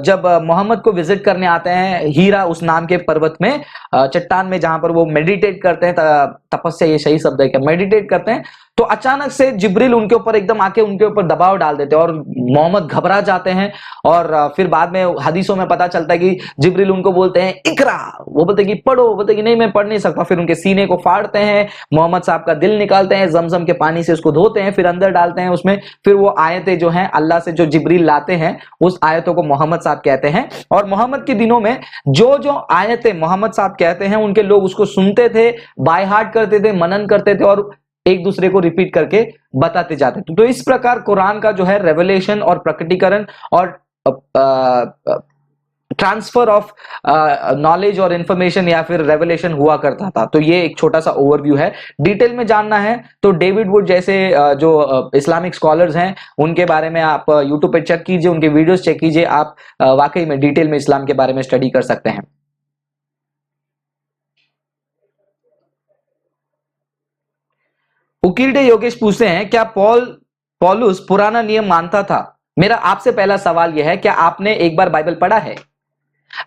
जब मोहम्मद को विजिट करने आते हैं हीरा उस नाम के पर्वत में, चट्टान में, जहां पर वो मेडिटेट करते हैं, तपस्या ये सही शब्द है क्या, मेडिटेट करते हैं, तो अचानक से जिब्रील उनके ऊपर एकदम आके उनके ऊपर दबाव डाल देते हैं और मोहम्मद घबरा जाते हैं। और फिर बाद में हदीसों में पता चलता है कि जिब्रील उनको बोलते हैं इकरा, वो बोलते कि पढ़ो, बोलते कि नहीं मैं पढ़ नहीं सकता। फिर उनके सीने को फाड़ते हैं, मोहम्मद साहब का दिल निकालते हैं, जमजम के पानी से उसको धोते हैं, फिर अंदर डालते हैं उसमें, फिर वो आयतें जो हैं अल्लाह से जो जिब्रील लाते हैं उस आयतों को मोहम्मद साहब कहते हैं। और मोहम्मद के दिनों में जो जो आयतें मोहम्मद साहब कहते हैं उनके लोग उसको सुनते थे, बाय हार्ट करते थे, मनन करते थे और एक दूसरे को रिपीट करके बताते जाते थे। तो इस प्रकार कुरान का जो है रेवलेशन और प्रकटीकरण और ट्रांसफर ऑफ नॉलेज और इंफॉर्मेशन या फिर रेवलेशन हुआ करता था। तो ये एक छोटा सा ओवरव्यू है। डिटेल में जानना है तो डेविड वुड जैसे जो इस्लामिक स्कॉलर्स हैं उनके बारे में आप यूट्यूब पे चेक कीजिए, उनके वीडियोस चेक कीजिए, आप वाकई में डिटेल में इस्लाम के बारे में स्टडी कर सकते हैं। उकीरडे योगेश पूछते हैं, क्या पौलुस पुराना नियम मानता था? मेरा आपसे पहला सवाल यह है, क्या आपने एक बार बाइबल पढ़ा है?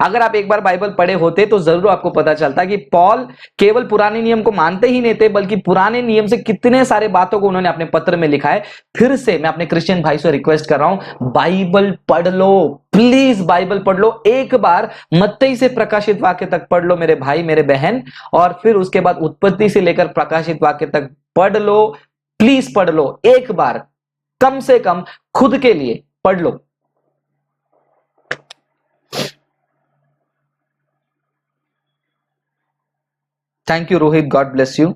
अगर आप एक बार बाइबल पढ़े होते तो जरूर आपको पता चलता कि पॉल केवल पुराने नियम को मानते ही नहीं थे, बल्कि पुराने नियम से कितने सारे बातों को उन्होंने अपने पत्र में लिखा है। फिर से मैं अपने क्रिश्चियन भाई से रिक्वेस्ट कर रहा हूं, बाइबल पढ़ लो, प्लीज बाइबल पढ़ लो। एक बार मत्ती से प्रकाशित वाक्य तक पढ़ लो मेरे भाई मेरे बहन, और फिर उसके बाद उत्पत्ति से लेकर प्रकाशित वाक्य तक पढ़ लो। प्लीज पढ़ लो एक बार, कम से कम खुद के लिए पढ़ लो। Thank you Rohit, God bless you.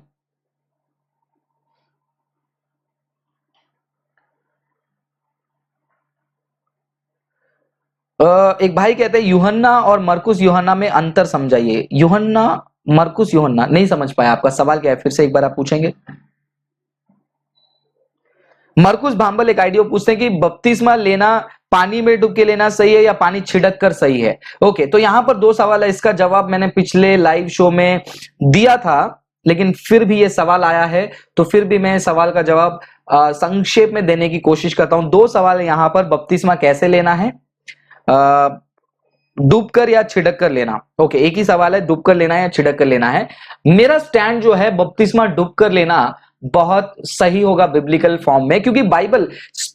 एक भाई कहते हैं यूहन्ना और मरकुस यूहन्ना में अंतर समझाइए। यूहन्ना, मरकुस यूहन्ना, नहीं समझ पाया आपका सवाल क्या है, फिर से एक बार आप पूछेंगे। मरकुस भांबल एक आइडिया पूछते हैं कि बपतिस्मा लेना पानी में डुब के लेना सही है या पानी छिड़क कर सही है। ओके, तो यहां पर दो सवाल है, इसका जवाब मैंने पिछले लाइव शो में दिया था, लेकिन फिर भी ये सवाल आया है, तो फिर भी मैं सवाल का जवाब संक्षेप में देने की कोशिश करता हूं। दो सवाल है यहां पर, बपतिस्मा कैसे लेना है, डूब कर या छिड़क कर लेना। ओके, एक ही सवाल है, डूब कर लेना है या छिड़क कर लेना है। मेरा स्टैंड जो है, बपतिस्मा डूब कर लेना बहुत सही होगा बिब्लिकल फॉर्म में, क्योंकि बाइबल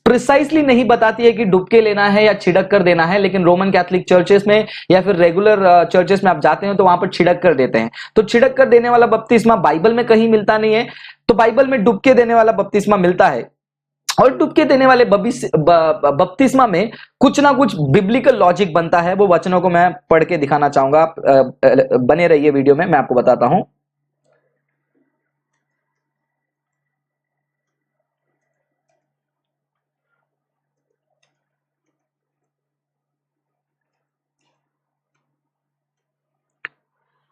प्रिसाइसली नहीं बताती है कि डुब के लेना है या छिड़क कर देना है, लेकिन रोमन कैथोलिक चर्चेस में या फिर रेगुलर चर्चेस में आप जाते हैं तो वहां पर छिड़क कर देते हैं। तो छिड़क कर देने वाला बपतिस्मा बाइबल में कहीं मिलता नहीं है, तो बाइबल में डुब के देने वाला बपतिस्मा मिलता है। और डुबके देने वाले बपतिस्मा में कुछ ना कुछ बिब्लिकल लॉजिक बनता है, वो वचनों को मैं पढ़ के दिखाना चाहूंगा। आप बने रहिए वीडियो में, मैं आपको बताता हूं।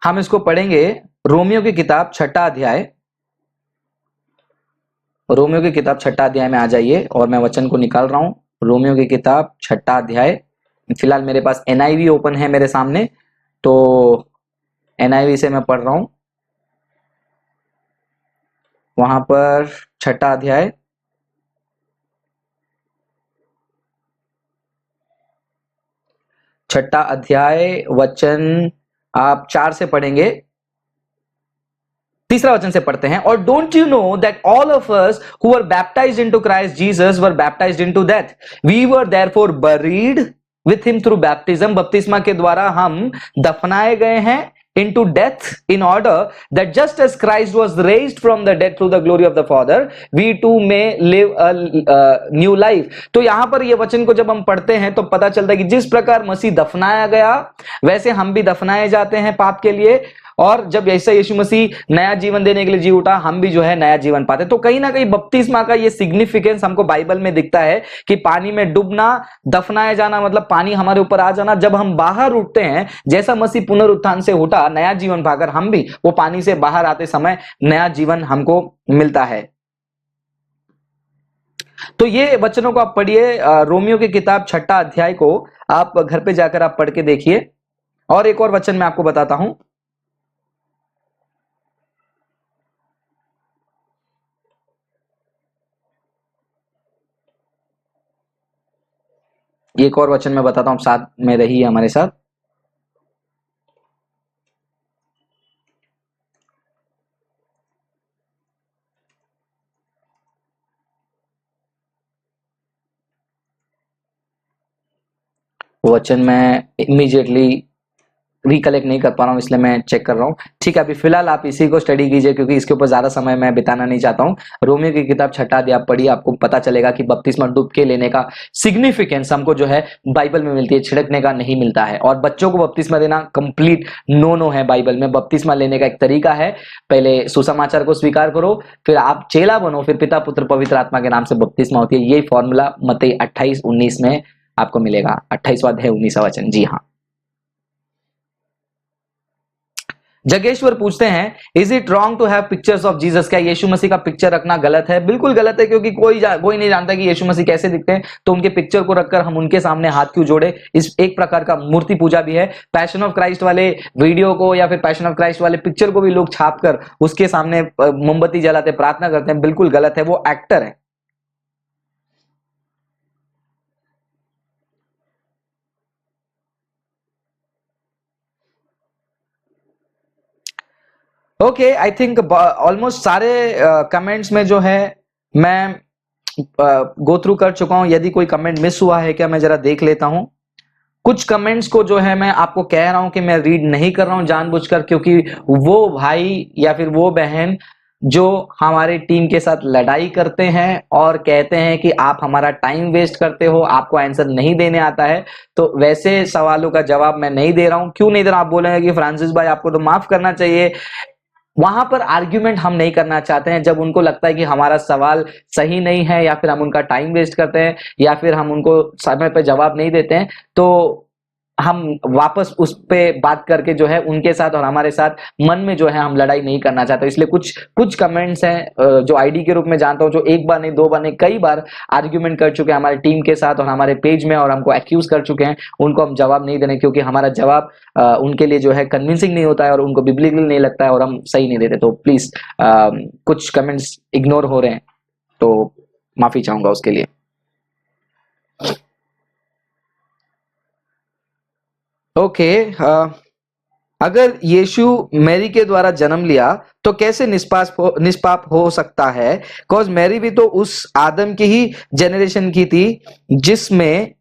हम इसको पढ़ेंगे, रोमियो की किताब 6ठा अध्याय। रोमियो की किताब 6ठा अध्याय में आ जाइए, और मैं वचन को निकाल रहा हूं। रोमियो की किताब 6ठा अध्याय, फिलहाल मेरे पास एनआईवी ओपन है मेरे सामने, तो एनआईवी से मैं पढ़ रहा हूं। वहां पर 6ठा अध्याय, वचन आप 4 से पढ़ेंगे। तीसरा वचन से पढ़ते हैं, और don't you know that all of us who were baptized into Christ Jesus were baptized into death, we were therefore buried with him through baptism. बपतिस्मा के द्वारा हम दफनाए गए हैं into death, in order that just as Christ was raised from the dead through the glory of the Father, we too may live a new life। तो यहां पर ये वचन को जब हम पढ़ते हैं तो पता चलता है कि जिस प्रकार मसीह दफनाया गया, वैसे हम भी दफनाए जाते हैं पाप के लिए, और जब ऐसा यीशु मसीह नया जीवन देने के लिए जी उठा, हम भी जो है नया जीवन पाते। तो कहीं ना कहीं बपतिस्मा का ये सिग्निफिकेंस हमको बाइबल में दिखता है कि पानी में डूबना, दफनाए जाना, मतलब पानी हमारे ऊपर आ जाना। जब हम बाहर उठते हैं, जैसा मसीह पुनरुत्थान से उठा नया जीवन पाकर, हम भी वो पानी से बाहर आते समय नया जीवन हमको मिलता है। तो ये वचनों को आप पढ़िए, रोमियो की किताब 6ठा अध्याय को आप घर पे जाकर आप पढ़ के देखिए। और एक और वचन मैं आपको बताता हूं, एक और वचन मैं बताता हूं, साथ में रहिए हमारे साथ। वचन मैं इमीडिएटली रिकलेक्ट नहीं कर पा रहा हूं, इसलिए मैं चेक कर रहा हूं। ठीक है, अभी फिलहाल आप इसी को स्टडी कीजिए, क्योंकि इसके ऊपर ज्यादा समय मैं बिताना नहीं चाहता हूं। रोमियो की किताब 6ठा अध्याय आप पढ़िए, आपको पता चलेगा कि बपतिस्मा डूब के लेने का सिग्निफिकेंस हमको जो है बाइबल में मिलती है, छिड़कने का नहीं मिलता है। और बच्चों को बपतिस्मा देना कंप्लीट नो नो है बाइबल में। बपतिस्मा लेने का एक तरीका है, पहले सुसमाचार को स्वीकार करो, फिर आप चेला बनो, फिर पिता पुत्र पवित्र आत्मा के नाम से बपतिस्मा होती है। यही फॉर्मूला मत्ती 28:19 में आपको मिलेगा। 28वां अध्याय 19वां वचन। जी हाँ। जगेश्वर पूछते हैं, is it wrong to have pictures of Jesus? क्या यीशु मसीह का पिक्चर रखना गलत है? बिल्कुल गलत है, क्योंकि कोई नहीं जानता कि यीशु मसीह कैसे दिखते हैं, तो उनके पिक्चर को रखकर हम उनके सामने हाथ क्यों जोड़े? इस एक प्रकार का मूर्ति पूजा भी है। पैशन ऑफ क्राइस्ट वाले वीडियो को या फिर पैशन ऑफ क्राइस्ट वाले पिक्चर को भी लोग छाप कर उसके सामने मोमबत्ती जलाते, प्रार्थना करते हैं, बिल्कुल गलत है, वो एक्टर है। ओके, आई थिंक ऑलमोस्ट सारे कमेंट्स में जो है मैं गो थ्रू कर चुका हूं। यदि कोई कमेंट मिस हुआ है क्या, मैं जरा देख लेता हूं। कुछ कमेंट्स को जो है मैं आपको कह रहा हूं कि मैं रीड नहीं कर रहा हूं जानबूझकर, क्योंकि वो भाई या फिर वो बहन जो हमारे टीम के साथ लड़ाई करते हैं और कहते हैं कि आप हमारा टाइम वेस्ट करते हो, आपको आंसर नहीं देने आता है, तो वैसे सवालों का जवाब मैं नहीं दे रहा हूं। क्यों नहीं दे रहा? आप बोलेंगे कि फ्रांसिस भाई आपको तो माफ करना चाहिए। वहां पर आर्ग्यूमेंट हम नहीं करना चाहते हैं। जब उनको लगता है कि हमारा सवाल सही नहीं है या फिर हम उनका टाइम वेस्ट करते हैं या फिर हम उनको समय पर जवाब नहीं देते हैं, तो हम वापस उस पे बात करके जो है उनके साथ और हमारे साथ मन में जो है हम लड़ाई नहीं करना चाहते। इसलिए कुछ कुछ कमेंट्स हैं जो आईडी के रूप में जानता हूं, जो एक बार नहीं, दो बार नहीं, कई बार आर्ग्यूमेंट कर चुके हैं हमारे टीम के साथ और हमारे पेज में और हमको एक्यूज कर चुके हैं। उनको हम जवाब नहीं देने, क्योंकि हमारा जवाब उनके लिए जो है कन्विंसिंग नहीं होता है और उनको बिब्लिकल नहीं लगता है और हम सही नहीं देते। तो प्लीज कुछ कमेंट्स इग्नोर हो रहे हैं, तो माफी चाहूंगा उसके लिए। ओके, अगर यीशु मैरी के द्वारा जन्म लिया तो कैसे निष्पाप हो सकता है? कॉज मैरी भी तो उस आदम की ही जेनरेशन की थी जिसमें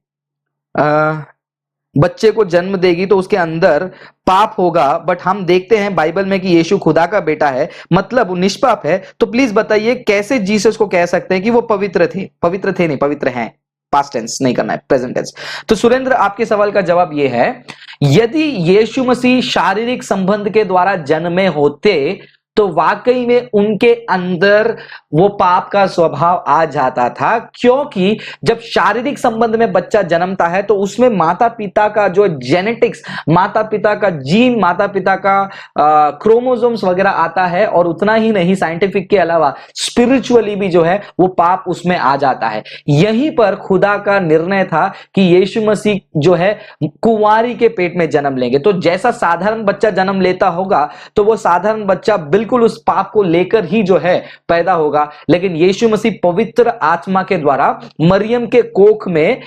बच्चे को जन्म देगी तो उसके अंदर पाप होगा। बट हम देखते हैं बाइबल में कि यीशु खुदा का बेटा है, मतलब वो निष्पाप है। तो प्लीज बताइए कैसे जीसस को कह सकते हैं कि वो पवित्र थे? पवित्र थे नहीं, पवित्र हैं। पास्ट टेंस नहीं करना है, प्रेजेंट टेंस। तो सुरेंद्र, आपके सवाल का जवाब यह है, यदि यीशु मसीह शारीरिक संबंध के द्वारा जन्मे होते तो वाकई में उनके अंदर वो पाप का स्वभाव आ जाता था, क्योंकि जब शारीरिक संबंध में बच्चा जन्मता है तो उसमें माता पिता का जो जेनेटिक्स, माता पिता का जीन, माता पिता का क्रोमोसोम्स वगैरह आता है। और उतना ही नहीं, साइंटिफिक के अलावा स्पिरिचुअली भी जो है वो पाप उसमें आ जाता है। यहीं पर खुदा का निर्णय था कि यीशु मसीह जो है कुंवारी के पेट में जन्म लेंगे। तो जैसा साधारण बच्चा जन्म लेता होगा तो वो साधारण बच्चा बिल्कुल उस पाप को लेकर ही जो है पैदा होगा। लेकिन यीशु मसीह पवित्र आत्मा के द्वारा मरियम के कोख में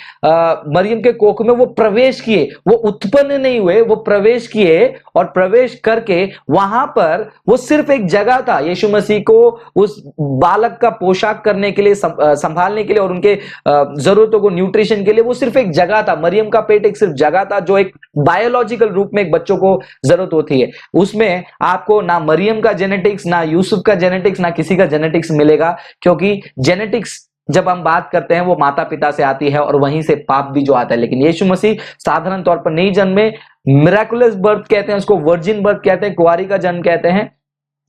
वो प्रवेश किए। वो उत्पन्न नहीं हुए, वो प्रवेश किए और प्रवेश करके वहां पर वो सिर्फ एक जगह था यीशु मसीह को उस बालक का पोशाक करने के लिए, संभालने के लिए और उनके जरूरतों को, न्यूट्रिशन के लिए वो सिर्फ एक जगह था। मरियम का पेट एक सिर्फ जगह था जो एक बायोलॉजिकल रूप में एक बच्चों को जरूरत होती है। उसमें आपको ना मरियम का जेनेटिक्स, ना यूसुफ का जेनेटिक्स, ना किसी का जेनेटिक्स मिलेगा, क्योंकि जेनेटिक्स जब हम बात करते हैं वो माता पिता से आती है और वहीं से पाप भी जो आता है। लेकिन यीशु मसीह साधारण तौर पर नहीं जन्मे, मिराकुलस बर्थ कहते हैं उसको, वर्जिन बर्थ कहते हैं, कुंवारी का जन्म कहते हैं,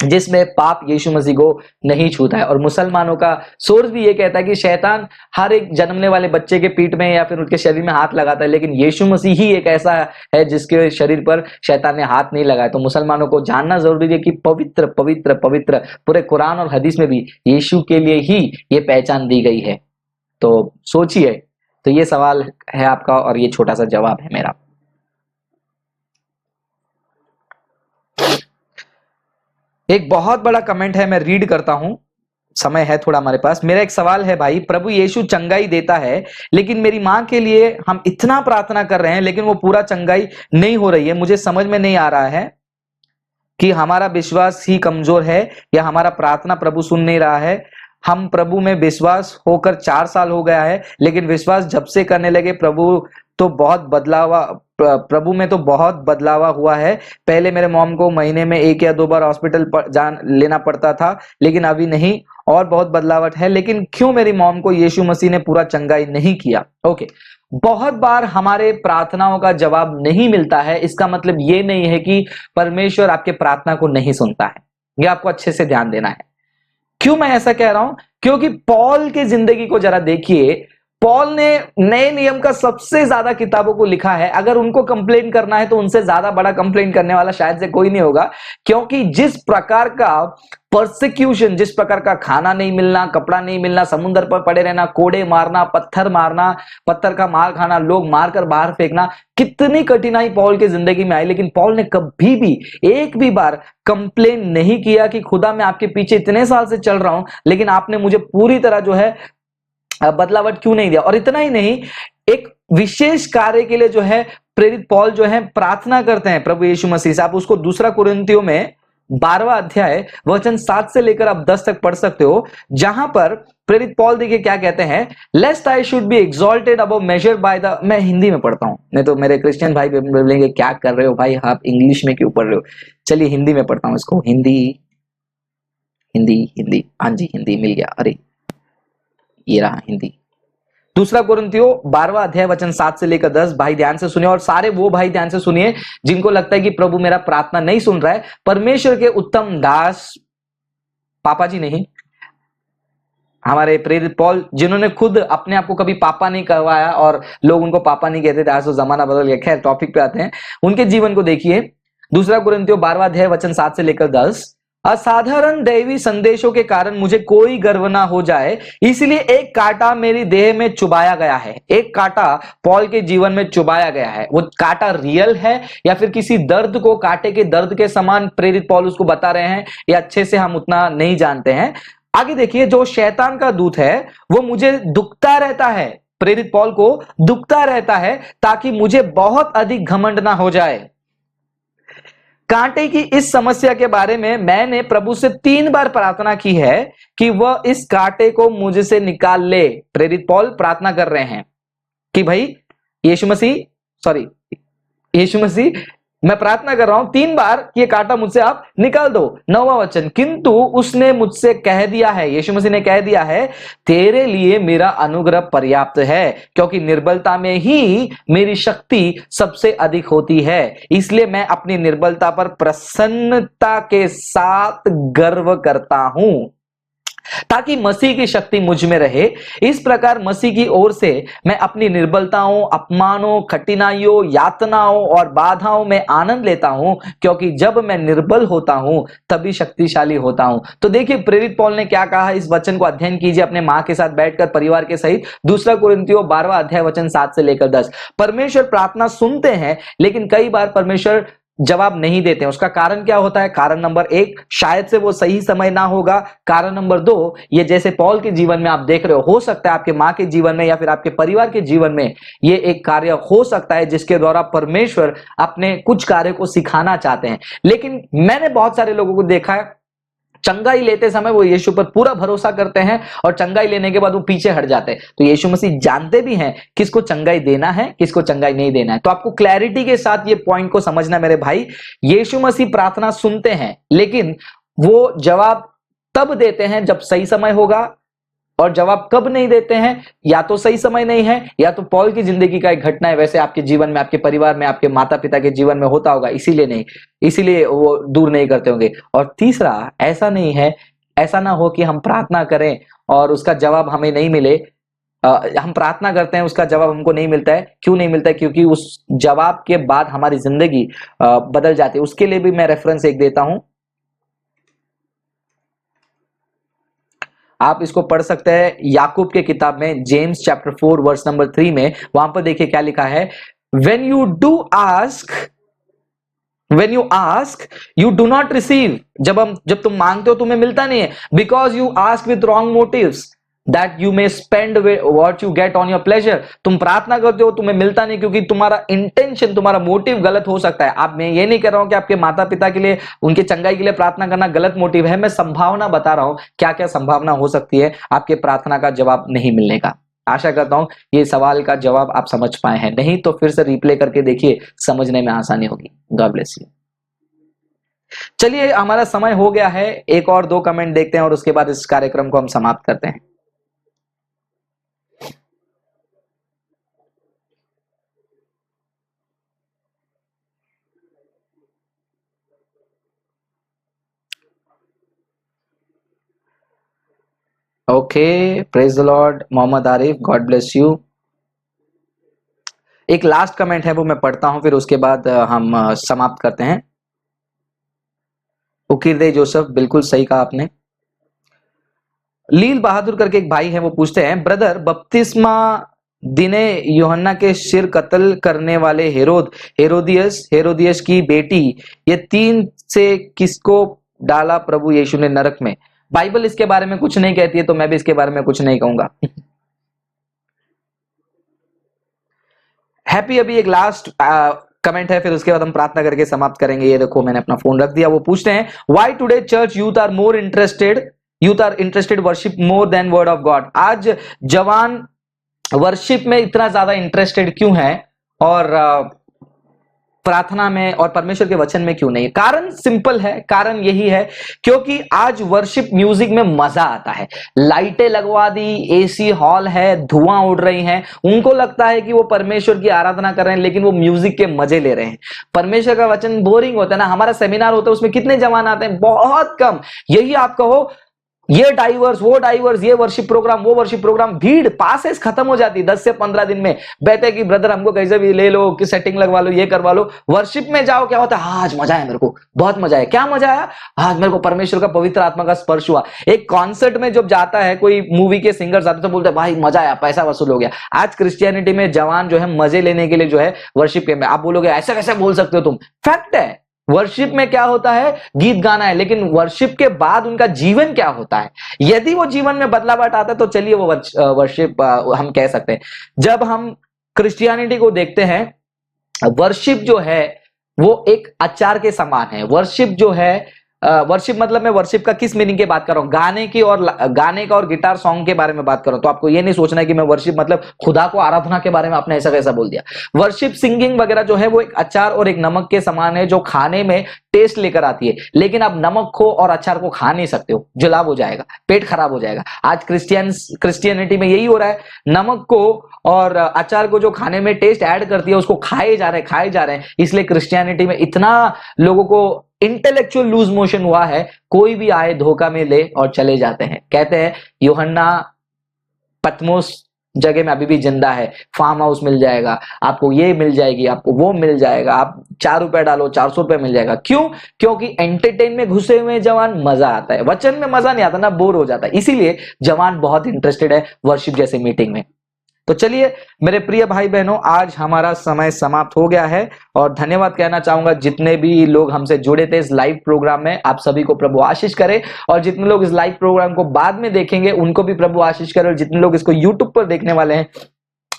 जिसमें पाप यीशु मसीह को नहीं छूता है। और मुसलमानों का सोर्स भी ये कहता है कि शैतान हर एक जन्मने वाले बच्चे के पीठ में या फिर उनके शरीर में हाथ लगाता है, लेकिन यीशु मसीह ही एक ऐसा है जिसके शरीर पर शैतान ने हाथ नहीं लगाया। तो मुसलमानों को जानना जरूरी है कि पवित्र पवित्र पवित्र पूरे कुरान और हदीस में भी यीशु के लिए ही ये पहचान दी गई है। तो सोचिए। तो ये सवाल है आपका और ये छोटा सा जवाब है मेरा। एक बहुत बड़ा कमेंट है, मैं रीड करता हूं, समय है थोड़ा हमारे पास। मेरा एक सवाल है भाई, प्रभु यीशु चंगाई देता है, लेकिन मेरी मां के लिए हम इतना प्रार्थना कर रहे हैं लेकिन वो पूरा चंगाई नहीं हो रही है। मुझे समझ में नहीं आ रहा है कि हमारा विश्वास ही कमजोर है या हमारा प्रार्थना प्रभु सुन नहीं रहा है। हम प्रभु में विश्वास होकर 4 साल हो गया है, लेकिन विश्वास जब से करने लगे प्रभु में तो बहुत बदलावा हुआ है। पहले मेरे मॉम को महीने में 1 या 2 बार हॉस्पिटल लेना पड़ता था, लेकिन अभी नहीं, और बहुत बदलावट है। लेकिन क्यों मेरी मॉम को यीशु मसीह ने पूरा चंगाई नहीं किया? ओके, बहुत बार हमारे प्रार्थनाओं का जवाब नहीं मिलता है, इसका मतलब ये नहीं है कि परमेश्वर आपके प्रार्थना को नहीं सुनता है। ये आपको अच्छे से ध्यान देना है। क्यों मैं ऐसा कह रहा हूं? क्योंकि पॉल की जिंदगी को जरा देखिए। पॉल ने नए नियम का सबसे ज्यादा किताबों को लिखा है। अगर उनको कंप्लेन करना है तो उनसे ज्यादा बड़ा कंप्लेन करने वाला शायद से कोई नहीं होगा, क्योंकि जिस प्रकार का परसिक्यूशन, जिस प्रकार का खाना नहीं मिलना, कपड़ा नहीं मिलना, समुद्र पर पड़े रहना, कोड़े मारना, पत्थर का मार खाना, लोग मारकर बाहर फेंकना, कितनी कठिनाई पॉल की जिंदगी में आई। लेकिन पॉल ने कभी भी एक भी बार कंप्लेन नहीं किया कि खुदा मैं आपके पीछे इतने साल से चल रहा हूं लेकिन आपने मुझे पूरी तरह जो है बदलावट क्यों नहीं दिया। और इतना ही नहीं, एक विशेष कार्य के लिए जो है प्रेरित पॉल जो है प्रार्थना करते हैं प्रभु यीशु मसीह से। आप उसको 2 कुरिन्थियों में 12वां अध्याय वचन 7 से लेकर आप 10 तक पढ़ सकते हो, जहां पर प्रेरित पॉल देखिए क्या कहते हैं, lest I should be exalted above measure by the, मैं हिंदी में पढ़ता हूं, नहीं तो मेरे क्रिश्चियन भाई बोलेंगे क्या कर रहे हो भाई, आप इंग्लिश में क्यों पढ़ रहे हो। चलिए हिंदी में पढ़ता हूं इसको, हिंदी हिंदी हिंदी, हाँ जी हिंदी मिल गया, अरे ये रहा हिंदी। दूसरा कुरिन्थियों 12वां अध्याय वचन 7 से लेकर 10, भाई ध्यान से सुनिए, और सारे वो भाई ध्यान से सुनिए जिनको लगता है कि प्रभु मेरा प्रार्थना नहीं सुन रहा है। परमेश्वर के उत्तम दास, पापा जी नहीं, हमारे प्रेरित पॉल, जिन्होंने खुद अपने आप को कभी पापा नहीं कहवाया और लोग उनको पापा नहीं कहते थे, आज तो जमाना बदल गया, खैर टॉपिक पे आते हैं, उनके जीवन को देखिए। दूसरा कुरिन्थियों 12वां अध्याय वचन 7 से लेकर 10, असाधारण दैवी संदेशों के कारण मुझे कोई गर्व ना हो जाए, इसलिए एक कांटा मेरी देह में चुभाया गया है। एक कांटा पॉल के जीवन में चुभाया गया है, वो कांटा रियल है या फिर किसी दर्द को कांटे के दर्द के समान प्रेरित पॉल उसको बता रहे हैं, ये अच्छे से हम उतना नहीं जानते हैं। आगे देखिए, जो शैतान का दूत है वो मुझे दुखता रहता है, प्रेरित पॉल को दुखता रहता है ताकि मुझे बहुत अधिक घमंड ना हो जाए। कांटे की इस समस्या के बारे में मैंने प्रभु से 3 बार प्रार्थना की है कि वह इस कांटे को मुझसे निकाल ले। प्रेरित पॉल प्रार्थना कर रहे हैं कि भाई यीशु मसीह मैं प्रार्थना कर रहा हूं 3 बार कि ये कांटा मुझसे आप निकाल दो। 9वां वचन, किंतु उसने मुझसे कह दिया है, यीशु मसीह ने कह दिया है, तेरे लिए मेरा अनुग्रह पर्याप्त है, क्योंकि निर्बलता में ही मेरी शक्ति सबसे अधिक होती है। इसलिए मैं अपनी निर्बलता पर प्रसन्नता के साथ गर्व करता हूं, ताकि मसीह की शक्ति मुझ में रहे। इस प्रकार मसीह की ओर से मैं अपनी निर्बलताओं, अपमानों, कठिनाइयों, यातनाओं और बाधाओं में आनंद लेता हूं, क्योंकि जब मैं निर्बल होता हूं तभी शक्तिशाली होता हूं। तो देखिए प्रेरित पौल ने क्या कहा, इस वचन को अध्ययन कीजिए अपने मां के साथ बैठकर परिवार के सहित। दूसरा कुरिन्थियों 12वां अध्याय वचन 7 से लेकर 10। परमेश्वर प्रार्थना सुनते हैं, लेकिन कई बार परमेश्वर जवाब नहीं देते हैं। उसका कारण क्या होता है? कारण नंबर 1, शायद से वो सही समय ना होगा। कारण नंबर 2, ये जैसे पॉल के जीवन में आप देख रहे हो सकता है आपके मां के जीवन में या फिर आपके परिवार के जीवन में ये एक कार्य हो सकता है जिसके द्वारा परमेश्वर अपने कुछ कार्य को सिखाना चाहते हैं। लेकिन मैंने बहुत सारे लोगों को देखा है, चंगाई लेते समय वो यीशु पर पूरा भरोसा करते हैं और चंगाई लेने के बाद वो पीछे हट जाते हैं। तो यीशु मसीह जानते भी हैं किसको चंगाई देना है, किसको चंगाई नहीं देना है। तो आपको क्लैरिटी के साथ ये पॉइंट को समझना मेरे भाई। यीशु मसीह प्रार्थना सुनते हैं, लेकिन वो जवाब तब देते हैं जब सही समय होगा, और जवाब कब नहीं देते हैं, या तो सही समय नहीं है या तो पॉल की जिंदगी का एक घटना है। वैसे आपके जीवन में, आपके परिवार में, आपके माता पिता के जीवन में होता होगा, इसीलिए नहीं, इसीलिए वो दूर नहीं करते होंगे। और तीसरा, ऐसा नहीं है, ऐसा ना हो कि हम प्रार्थना करें और उसका जवाब हमें नहीं मिले। हम प्रार्थना करते हैं, उसका जवाब हमको नहीं मिलता है। क्यों नहीं मिलता है? क्योंकि उस जवाब के बाद हमारी जिंदगी बदल जाती है। उसके लिए भी मैं रेफरेंस एक देता हूं, आप इसको पढ़ सकते हैं याकूब के किताब में, जेम्स चैप्टर 4 वर्स नंबर 3 में। वहां पर देखिए क्या लिखा है, when you ask you do not receive। जब तुम मांगते हो तुम्हें मिलता नहीं है, because you ask with wrong motives that you may spend what you get on your pleasure। तुम प्रार्थना करते हो, तुम्हें मिलता नहीं क्योंकि तुम्हारा इंटेंशन, तुम्हारा मोटिव गलत हो सकता है। अब मैं ये नहीं कह रहा हूं कि आपके माता पिता के लिए, उनके चंगाई के लिए प्रार्थना करना गलत मोटिव है। मैं संभावना बता रहा हूं क्या क्या संभावना हो सकती है आपके प्रार्थना का जवाब नहीं मिलने का। आशा करता हूं ये सवाल का जवाब आप समझ पाए हैं, नहीं तो फिर से रिप्ले करके देखिए, समझने में आसानी होगी। God bless you. चलिए हमारा समय हो गया है, एक और 2 कमेंट देखते हैं और उसके बाद इस कार्यक्रम को हम समाप्त करते हैं। Okay, praise the Lord. Mohammad Arif, God bless you. एक लास्ट कमेंट है वो मैं पढ़ता हूं, फिर उसके बाद हम समाप्त करते हैं। उकीरदे जोसेफ, बिल्कुल सही कहा आपने। लील बहादुर करके एक भाई है, वो पूछते हैं, ब्रदर बपतिस्मा दिने यूहन्ना के सिर कत्ल करने वाले हेरोदियस की बेटी, ये 3 से किसको डाला प्रभु यीशु ने नरक में? बाइबल इसके बारे में कुछ नहीं कहती है, तो मैं भी इसके बारे में कुछ नहीं कहूंगा। हैप्पी अभी एक लास्ट कमेंट है, फिर उसके बाद हम प्रार्थना करके समाप्त करेंगे। ये देखो मैंने अपना फोन रख दिया। वो पूछते हैं, why today church youth are interested worship more than word of God. आज जवान वर्शिप में इतना ज्यादा इंटरेस्टेड क्यों है और प्रार्थना में और परमेश्वर के वचन में क्यों नहीं? कारण सिंपल है, कारण यही है क्योंकि आज वर्शिप म्यूजिक में मजा आता है। लाइटें लगवा दी, एसी हॉल है, धुआं उड़ रही हैं, उनको लगता है कि वो परमेश्वर की आराधना कर रहे हैं, लेकिन वो म्यूजिक के मजे ले रहे हैं। परमेश्वर का वचन बोरिंग होता है ना। हमारा सेमिनार होता है, उसमें कितने जवान आते हैं? बहुत कम। यही आप कहो ये डाइवर्स, वो डाइवर्स, ये वर्शिप प्रोग्राम, वो वर्शिप प्रोग्राम, भीड़ पासेस खत्म हो जाती 10 से 15 दिन में। कहते कि ब्रदर हमको कैसे भी ले लो, कि सेटिंग लगवा लो, ये करवा लो। वर्शिप में जाओ, क्या होता है? आज मजा है, मेरे को बहुत मजा है। क्या मजा आया? आज मेरे को परमेश्वर का पवित्र आत्मा का स्पर्श हुआ। एक कॉन्सर्ट में जब जाता है कोई मूवी के सिंगर आते तो बोलते हैं भाई मजा आया, पैसा वसूल हो गया। आज क्रिश्चियनिटी में जवान जो है मजे लेने के लिए जो है वर्शिप के में, आप बोलोगे ऐसा कैसे बोल सकते हो तुम? फैक्ट है। वर्शिप में क्या होता है? गीत गाना है, लेकिन वर्शिप के बाद उनका जीवन क्या होता है? यदि वो जीवन में बदलाव आता है तो चलिए वो वर्शिप हम कह सकते हैं। जब हम क्रिश्चियनिटी को देखते हैं, वर्शिप जो है वो एक अचार के समान है। वर्शिप जो है, वर्शिप मतलब मैं वर्शिप का किस मीनिंग की बात कर रहा हूं? गाने का और गिटार सॉन्ग के बारे में बात कर रहा हूं। तो आपको ये नहीं सोचना है कि मैं वर्शिप मतलब खुदा को आराधना के बारे में आपने ऐसा कैसा बोल दिया। वर्शिप सिंगिंग वगैरह जो है वो एक अचार और एक नमक के समान है, जो खाने में टेस्ट लेकर आती है। लेकिन आप नमक को और अचार को खा नहीं सकते हो, जलाब हो जाएगा, पेट खराब हो जाएगा। आज क्रिश्चियनिटी में यही हो रहा है। नमक को और अचार को जो खाने में टेस्ट ऐड करती है, उसको खाए जा रहे हैं। इसलिए क्रिश्चियनिटी में इतना लोगों को इंटेलेक्चुअल लूज मोशन हुआ है। कोई भी आए धोखा में ले और चले जाते हैं। कहते हैं यूहन्ना पतमोस जगह में अभी भी जिंदा है, फार्म हाउस मिल जाएगा आपको, ये मिल जाएगी आपको, वो मिल जाएगा, आप 4 रुपए डालो 400 रुपए मिल जाएगा। क्यों? क्योंकि एंटरटेन में घुसे हुए जवान मजा आता है, वचन में मजा नहीं आता ना, बोर हो जाता है। इसीलिए जवान बहुत इंटरेस्टेड है वर्शिप जैसे मीटिंग में। तो चलिए मेरे प्रिय भाई बहनों, आज हमारा समय समाप्त हो गया है और धन्यवाद कहना चाहूंगा जितने भी लोग हमसे जुड़े थे इस लाइव प्रोग्राम में। आप सभी को प्रभु आशीष करे, और जितने लोग इस लाइव प्रोग्राम को बाद में देखेंगे उनको भी प्रभु आशीष करे, और जितने लोग इसको यूट्यूब पर देखने वाले हैं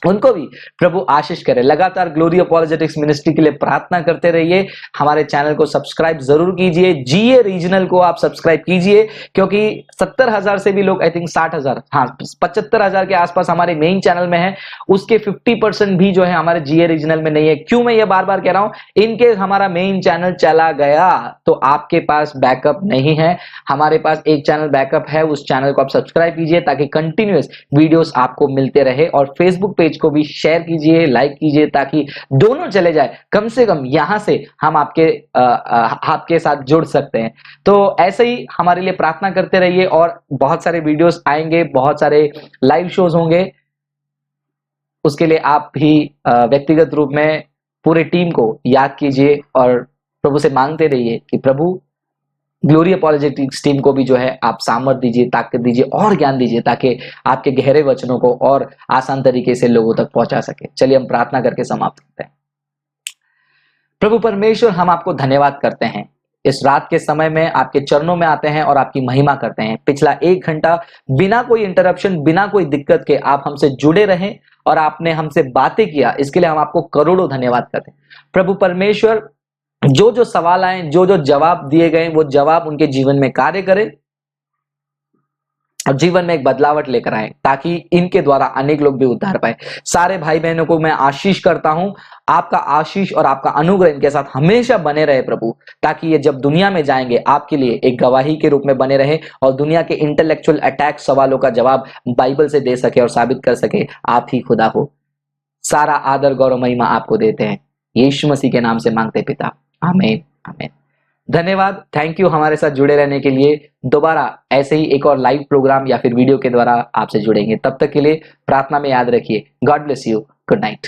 उनको भी प्रभु आशीष करे। लगातार ग्लोरी अपॉलोजेटिक्स मिनिस्ट्री के लिए प्रार्थना करते रहिए। हमारे चैनल को सब्सक्राइब जरूर कीजिए। जीए रीजनल को आप सब्सक्राइब कीजिए, क्योंकि 70,000 से भी लोग, आई थिंक 60,000, हाँ 75,000 के आसपास हमारे मेन चैनल में है। उसके 50% भी जो है हमारे जीए रीजनल में नहीं है। क्यों मैं ये बार बार कह रहा हूं? इनकेस हमारा मेन चैनल चला गया तो आपके पास बैकअप नहीं है। हमारे पास एक चैनल बैकअप है, उस चैनल को आप सब्सक्राइब कीजिए ताकि कंटिन्यूअस वीडियोस आपको मिलते रहे। और फेसबुक पेज को भी शेयर कीजिए, लाइक कीजिए, ताकि दोनों चले जाए। कम से कम यहां से हम आपके साथ जुड़ सकते हैं। तो ऐसे ही हमारे लिए प्रार्थना करते रहिए, और बहुत सारे वीडियोस आएंगे, बहुत सारे लाइव शोज होंगे। उसके लिए आप भी व्यक्तिगत रूप में पूरे टीम को याद कीजिए और प्रभु से मांगते रहिए कि प्रभु ग्लोरी अपॉलोजेटिक्स टीम को भी जो है आप सामर्थ दीजिए, ताकत दीजिए और ज्ञान दीजिए, ताकि आपके गहरे वचनों को और आसान तरीके से लोगों तक पहुंचा सके। चलिए हम प्रार्थना करके समाप्त करते हैं। प्रभु परमेश्वर, हम आपको धन्यवाद करते हैं। इस रात के समय में आपके चरणों में आते हैं और आपकी महिमा करते हैं। पिछला 1 घंटा बिना कोई इंटरप्शन, बिना कोई दिक्कत के आप हमसे जुड़े रहें और आपने हमसे बातें किया, इसके लिए हम आपको करोड़ों धन्यवाद करते हैं। प्रभु परमेश्वर, जो जो सवाल आए, जो जो जवाब दिए गए, वो जवाब उनके जीवन में कार्य करे और जीवन में एक बदलावट लेकर आए, ताकि इनके द्वारा अनेक लोग भी उद्धार पाए। सारे भाई बहनों को मैं आशीष करता हूं। आपका आशीष और आपका अनुग्रह इनके साथ हमेशा बने रहे प्रभु, ताकि ये जब दुनिया में जाएंगे आपके लिए एक गवाही के रूप में बने रहे और दुनिया के इंटेलेक्चुअल अटैक सवालों का जवाब बाइबल से दे सके और साबित कर सके आप ही खुदा हो। सारा आदर गौरव महिमा आपको देते हैं, यीशु मसीह के नाम से मांगते पिता, आमीन आमीन। धन्यवाद, थैंक यू हमारे साथ जुड़े रहने के लिए। दोबारा ऐसे ही एक और लाइव प्रोग्राम या फिर वीडियो के द्वारा आपसे जुड़ेंगे। तब तक के लिए प्रार्थना में याद रखिए। God bless you, good night.